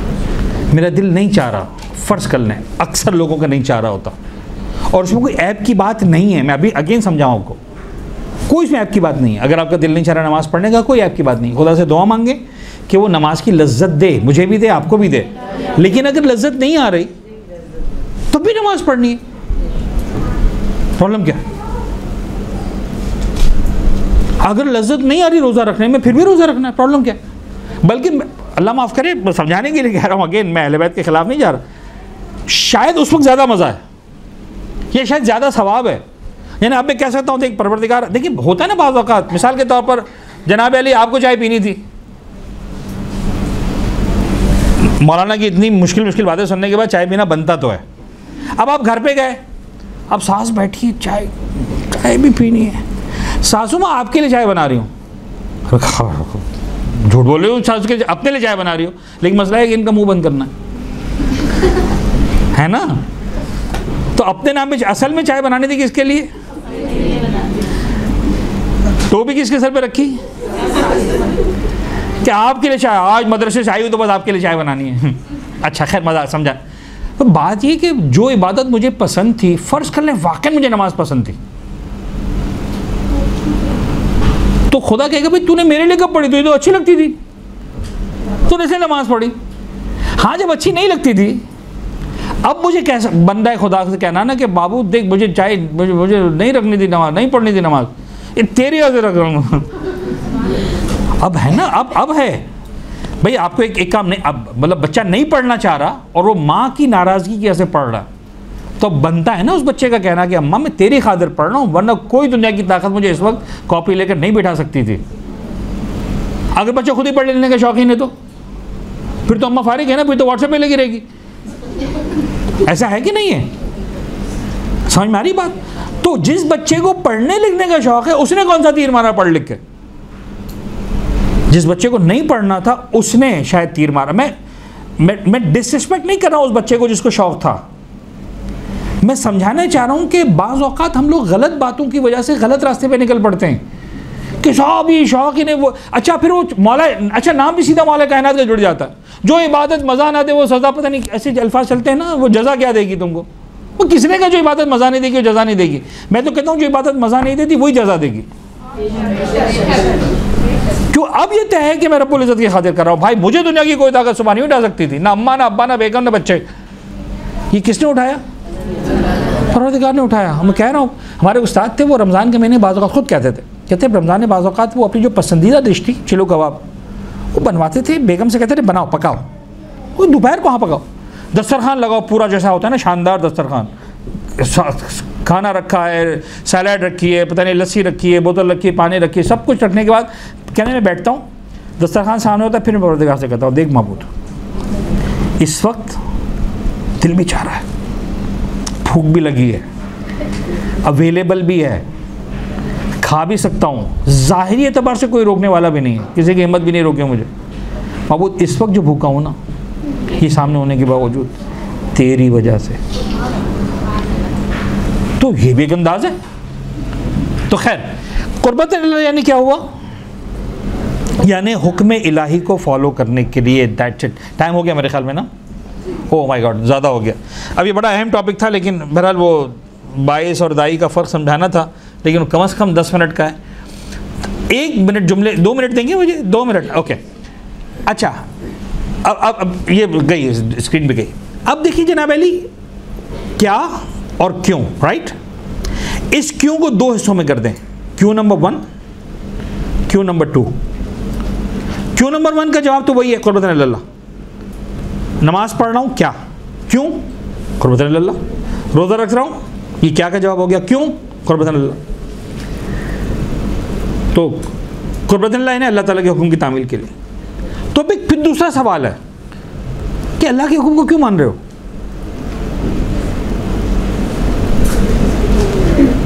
मेरा दिल नहीं चाह रहा, फ़र्ज़ कर लें अक्सर लोगों का नहीं चाह रहा होता, और उसमें कोई ऐप की बात नहीं है। मैं अभी अगेन समझाऊँ आपको, कोई इसमें ऐप की बात नहीं है। अगर आपका दिल नहीं चाह रहा नमाज़ पढ़ने का, कोई ऐप की बात नहीं। खुदा से दुआ मांगे कि वो नमाज की लज्जत दे, मुझे भी दे, आपको भी दे। लेकिन अगर लज्जत नहीं आ रही तब भी नमाज पढ़नी है, प्रॉब्लम क्या? अगर लज्जत नहीं आ रही रोज़ा रखने में, फिर भी रोज़ा रखना है, प्रॉब्लम क्या? बल्कि अल्लाह माफ़ करे, समझाने के लिए कह रहा हूँ, अगेन मैं अहले बैत के ख़िलाफ़ नहीं जा रहा। शायद उस वक्त ज़्यादा मज़ा है, ये शायद ज़्यादा सवाब है। यानी अब मैं कह सकता हूँ एक परवरदिगार, देखिए होता है ना बाज़ औक़ात, मिसाल के तौर पर जनाब अली आपको चाय पीनी थी, मौलाना की इतनी मुश्किल बातें सुनने के बाद चाय पीना बनता तो है। अब आप घर पे गए, अब सास बैठी है, चाय भी पीनी है। सासू माँ आपके लिए चाय बना रही हूँ, झूठ बोल रही हूँ, सासू के अपने लिए चाय बना रही हूँ, लेकिन मसला है कि इनका मुंह बंद करना है ना। तो अपने नाम पे असल में चाय बनानी थी किसके लिए? तो भी किसके सर पे रखी कि आपके लिए चाय, आज मदरसे से आई हूँ तो बस आपके लिए चाय बनानी है। अच्छा खैर, मज़ा समझा। तो बात ये कि जो इबादत मुझे पसंद थी, फ़र्ज़ कर लें वाकई मुझे नमाज पसंद थी, तो खुदा कहेगा भाई तूने मेरे लिए कब पढ़ी? तुझे तो अच्छी लगती थी, तूने इसलिए नमाज पढ़ी। हाँ, जब अच्छी नहीं लगती थी, अब मुझे कैसा बंदा है खुदा से कहना ना कि बाबू देख, मुझे चाय मुझे नहीं रखनी थी नमाज, नहीं पढ़नी थी नमाज, तेरी वजह रख रहा हूँ। अब है ना, अब है भाई, आपको एक काम नहीं, अब मतलब बच्चा नहीं पढ़ना चाह रहा और वो माँ की नाराज़गी की वजह से पढ़ रहा, तो बनता है ना उस बच्चे का कहना कि अम्मा मैं तेरी खातिर पढ़ रहा हूँ, वरना कोई दुनिया की ताकत मुझे इस वक्त कॉपी लेकर नहीं बैठा सकती थी। अगर बच्चा खुद ही पढ़ लेने का शौकीन है तो फिर तो अम्मा फारिग है ना, फिर तो व्हाट्सएप पे लगी रहेगी। ऐसा है कि नहीं है? समझ में आ रही बात? तो जिस बच्चे को पढ़ने लिखने का शौक है उसने कौन सा तीर मारा पढ़ लिख के? जिस बच्चे को नहीं पढ़ना था उसने शायद तीर मारा। मैं डिसरिस्पेक्ट नहीं कर रहा हूं उस बच्चे को जिसको शौक था, मैं समझाना चाह रहा हूं कि बाज़ औक़ात हम लोग गलत बातों की वजह से गलत रास्ते पे निकल पड़ते हैं कि साहब ये शौक ही नहीं वो, अच्छा फिर वो मौला, अच्छा नाम भी सीधा मौला कायनात का जुड़ जाता है। जो इबादत मज़ा ना दे वो सज़ा, पता नहीं ऐसे अल्फाज चलते हैं ना, वो जज़ा क्या देगी तुमको? वो किसने का जो इबादत मज़ा नहीं देगी वो जज़ा नहीं देगी? मैं तो कहता हूँ जो इबादत मज़ा नहीं देती वही जज़ा देगी। क्यों? अब ये तय है कि मैं रब्बुल इज़्ज़त की खातिर कर रहा हूँ। भाई मुझे दुनिया की कोई ताकत सुबह नहीं उठा सकती थी, ना अम्मा ना अब्बा ना बेगम ना बच्चे। ये किसने उठाया? परवरदिगार ने उठाया। मैं कह रहा हूँ, हमारे उस्ताद थे, वो रमज़ान के महीने बाज़ औक़ात खुद कहते रमज़ान में बाज़ औक़ात वो अपनी जो पसंदीदा डिश थी चिलो कबाब वो बनवाते थे, बेगम से कहते थे बनाओ पकाओ। वो दोपहर को हाँ पकाओ, दस्तरखान लगाओ पूरा, जैसा होता है ना शानदार दस्तरखान, खाना रखा है, सैलड रखी है, पता नहीं लस्सी रखी है, बोतल रखी है, पानी रखी है, सब कुछ रखने के बाद कहने में बैठता हूँ, दस्तरखान सामने होता है, फिर मैं परवरदिगार से कहता हूँ देख महबूद इस वक्त दिल भी चाह रहा है, भूख भी लगी है, अवेलेबल भी है, खा भी सकता हूँ, ज़ाहिरी एतबार से कोई रोकने वाला भी नहीं है, किसी की हिम्मत भी नहीं रोके मुझे। महबूद इस वक्त जो भूखा हूँ ना, ये सामने होने के बावजूद तेरी वजह से, तो ये भी एक अंदाज है। तो खैर कुर्बत यानी क्या हुआ? यानी हुक्म इलाही को फॉलो करने के लिए, दैट्स इट। टाइम हो गया मेरे ख्याल में ना, ओह माय गॉड ज़्यादा हो गया। अब ये बड़ा अहम टॉपिक था, लेकिन बहरहाल वो बाइस और दाई का फ़र्क समझाना था, लेकिन कम से कम 10 मिनट का है। 1 मिनट जुमले, 2 मिनट देंगे मुझे? 2 मिनट, ओके। अच्छा अब ये गई स्क्रीन पे गई। अब देखिए जनाब अली, क्या और क्यों, राइट? इस क्यों को 2 हिस्सों में कर दें, क्यों नंबर 1, क्यों नंबर 2। क्यों नंबर 1 का जवाब तो वही है, कुर्बतन इल्लल्लाह। नमाज पढ़ रहा हूँ, क्या? क्यों? कुर्बतन इल्लल्लाह। रोज़ा रख रहा हूँ, ये क्या का जवाब हो गया? क्यों? कुर्बतन इल्लल्लाह। तो कुर्बतन इल्लल्लाह ने अल्लाह ताला के हुक्म की तामील के लिए। तो फिर दूसरा सवाल है कि अल्लाह के हुक्म को क्यों मान रहे हो?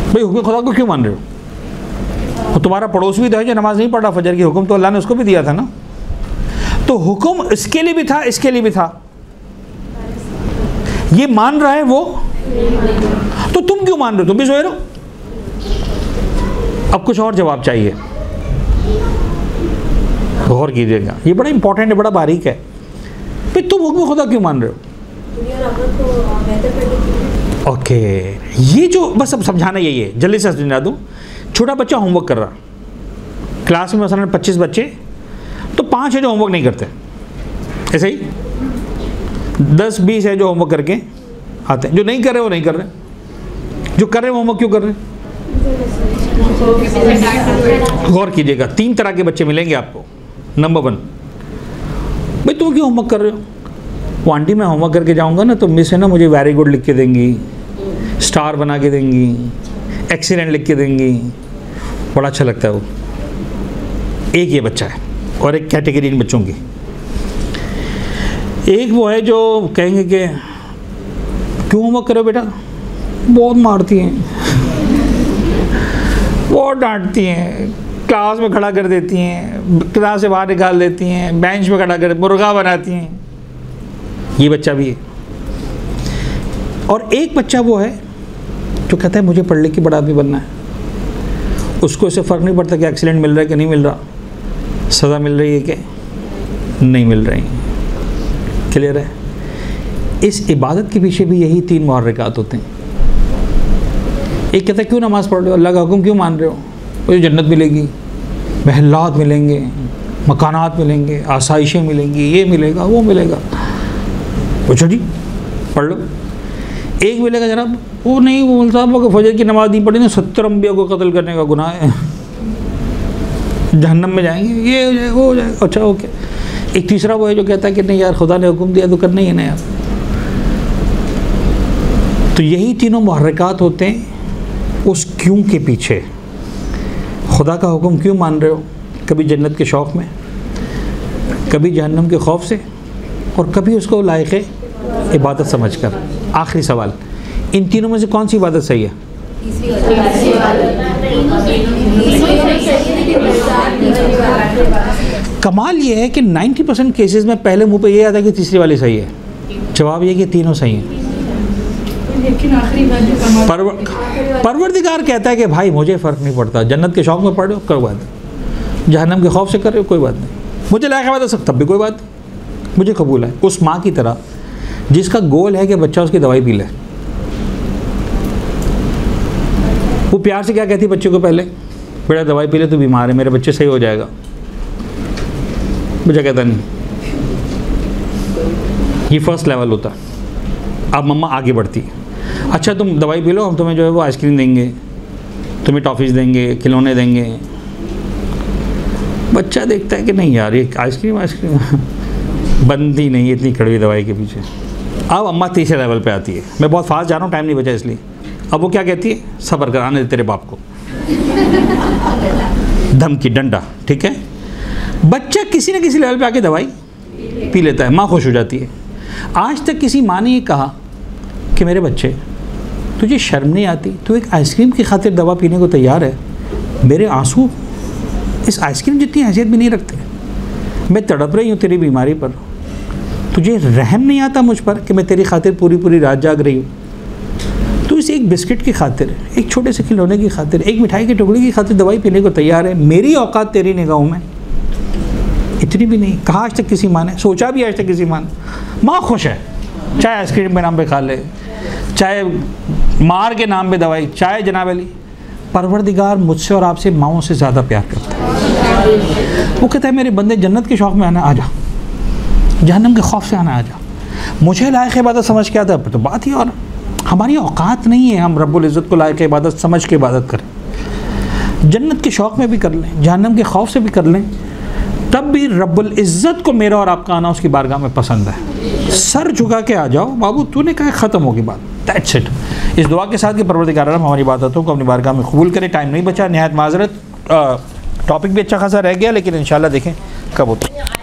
भाई हुक्म खुदा को क्यों मान रहे हो? तो तुम्हारा पड़ोस भी तो है जो नमाज नहीं पढ़ रहा फजर की, हुक्म तो अल्लाह ने उसको भी दिया था ना। तो हुक्म इसके लिए भी था, इसके लिए भी था, ये मान रहा है वो, तो तुम क्यों मान रहे हो? तुम भी सोए रहो। अब कुछ और जवाब चाहिए, गौर कीजिएगा, ये बड़ा इंपॉर्टेंट है, बड़ा बारीक है। फिर तुम हुक्म खुदा क्यों मान रहे हो? ओके, ये जो बस अब समझाना यही है, जल्दी से समझा दूँ। छोटा बच्चा होमवर्क कर रहा, क्लास में मसलन 25 बच्चे, तो 5 है जो होमवर्क नहीं करते, ऐसे ही 10-20 है जो होमवर्क करके आते हैं, जो नहीं कर रहे वो नहीं कर रहे, जो कर रहे वो होमवर्क क्यों कर रहे? गौर कीजिएगा, 3 तरह के बच्चे मिलेंगे आपको। नंबर 1, भाई तुम क्यों होमवर्क कर रहे हो? वो आंटी मैं होमवर्क करके जाऊंगा ना तो मिस है ना मुझे वेरी गुड लिख के देंगी, स्टार बना के देंगी, एक्सीलेंट लिख के देंगी, बड़ा अच्छा लगता है वो। एक ये बच्चा है, और एक कैटेगरी इन बच्चों की। एक वो है जो कहेंगे कि क्यों होमवर्क करो बेटा? बहुत मारती हैं, बहुत डांटती हैं, क्लास में खड़ा कर देती हैं, क्लास से बाहर निकाल देती हैं, बेंच पे खड़ा कर मुर्गा बनाती हैं। ये बच्चा भी है। और एक बच्चा वो है जो कहता है मुझे पढ़ लिख के बड़ा आदमी बनना है, उसको इससे फ़र्क नहीं पड़ता कि एक्सीलेंट मिल रहा है कि नहीं मिल रहा, सज़ा मिल रही है कि नहीं मिल रही। क्लियर है? इस इबादत के पीछे भी यही 3 मुहर्रिकात होते हैं। एक कहता है क्यों नमाज़ पढ़ रहे हो? अल्लाह का हुक्म क्यों मान रहे हो? मुझे जन्नत मिलेगी, महलात मिलेंगे, मकानात मिलेंगे, आसाइशें मिलेंगी, ये मिलेगा वो मिलेगा, पूछो जी पढ़ लो। एक मिलेगा जनाब वो नहीं, वो साहब अगर फजर की नमाज़ नहीं पढ़ी ना 70 अंबिया को कत्ल करने का गुनाह है। जहन्नम में जाएंगे, ये हो जाएगा, वो हो जाएगा, अच्छा ओके। एक तीसरा वो है जो कहता है कि नहीं यार खुदा ने हुक्म दिया तो करना ही है ना यार। तो यही तीनों मुहर्रिकात होते हैं उस क्यों के पीछे। खुदा का हुक्म क्यों मान रहे हो? कभी जन्नत के शौक़ में, कभी जहन्नम के खौफ से, और कभी उसको लायक़ इबादत समझकर। आखिरी सवाल, इन तीनों में से कौन सी इबादत सही है? कमाल ये है कि 90% केसेस में पहले मुंह पे ये आता है कि तीसरी वाली सही है। जवाब ये कि तीनों सही हैं। परवरदिगार कहता है कि भाई मुझे फ़र्क नहीं पड़ता, जन्नत के शौक़ में पढ़ रहे हो कोई बात नहीं, जहन्नम के खौफ से कर रहे हो कोई बात नहीं, मुझे लायक़ इबादत सब तब भी कोई बात नहीं, मुझे कबूल है। उस माँ की तरह जिसका गोल है कि बच्चा उसकी दवाई पी ले। वो प्यार से क्या कहती है बच्चे को? पहले बेटा दवाई पी ले, तो बीमार है, मेरे बच्चे सही हो जाएगा। बच्चा कहता नहीं। ये फर्स्ट लेवल होता है। अब मम्मा आगे बढ़ती है, अच्छा तुम दवाई पी लो, हम तुम्हें जो है वो आइसक्रीम देंगे, तुम्हें टॉफ़ीज़ देंगे, खिलौने देंगे। बच्चा देखता है कि नहीं यार ये आइसक्रीम बनती नहीं है इतनी कड़वी दवाई के पीछे। अब अम्मा तीसरे लेवल पे आती है। मैं बहुत फास्ट जा रहा हूँ, टाइम नहीं बचा इसलिए। अब वो क्या कहती है? सब्र कराने दे तेरे बाप को, धमकी, डंडा, ठीक है। बच्चा किसी न किसी लेवल पे आके दवाई पी लेता है, माँ खुश हो जाती है। आज तक किसी माँ ने ये कहा कि मेरे बच्चे तुझे शर्म नहीं आती, तू एक आइसक्रीम की खातिर दवा पीने को तैयार है? मेरे आंसू इस आइसक्रीम जितनी हैसियत भी नहीं रखते। मैं तड़प रही हूँ तेरी बीमारी पर, तुझे रहम नहीं आता मुझ पर कि मैं तेरी खातिर पूरी पूरी रात जाग रही हूँ। तू इस एक बिस्किट की खातिर, एक छोटे से खिलौने की खातिर, एक मिठाई की टुकड़ी की खातिर दवाई पीने को तैयार है। मेरी औकात तेरी निगाहों में इतनी भी नहीं। कहा आज तक किसी माँ ने, सोचा भी आज तक किसी माँ ने? माँ खुश है, चाहे आइसक्रीम के नाम पे खा ले, चाहे मार के नाम पे दवाई, चाहे जनाब अली। परवरदिगार मुझसे और आपसे माँओं से ज़्यादा प्यार करता है। वो कहता है मेरे बंदे जन्नत के शौक़ में आना आ जा, जहन्नम के खौफ से आना आ जा। मुझे लायक़ इबादत समझ के आता है तो बात ही, और हमारी औकात नहीं है हम रब्बुल इज़्ज़त को लायक़ इबादत समझ के इबादत करें। जन्नत के शौक़ में भी कर लें, जहन्नम के खौफ से भी कर लें, तब भी रब्बुल इज़्ज़त को मेरा और आपका आना उसकी बारगाह में पसंद है। सर झुका के आ जाओ बाबू, तूने कहा ख़त्म होगी बात, दैट्स इट। इस दुआ के साथ कि परवरदिगार आलम हमारी इबादतों को अपनी बारगाह में कबूल करे। टाइम नहीं बचा, निहायत माज़रत, टॉपिक भी अच्छा खासा रह गया, लेकिन इंशाल्लाह देखें कब होता है।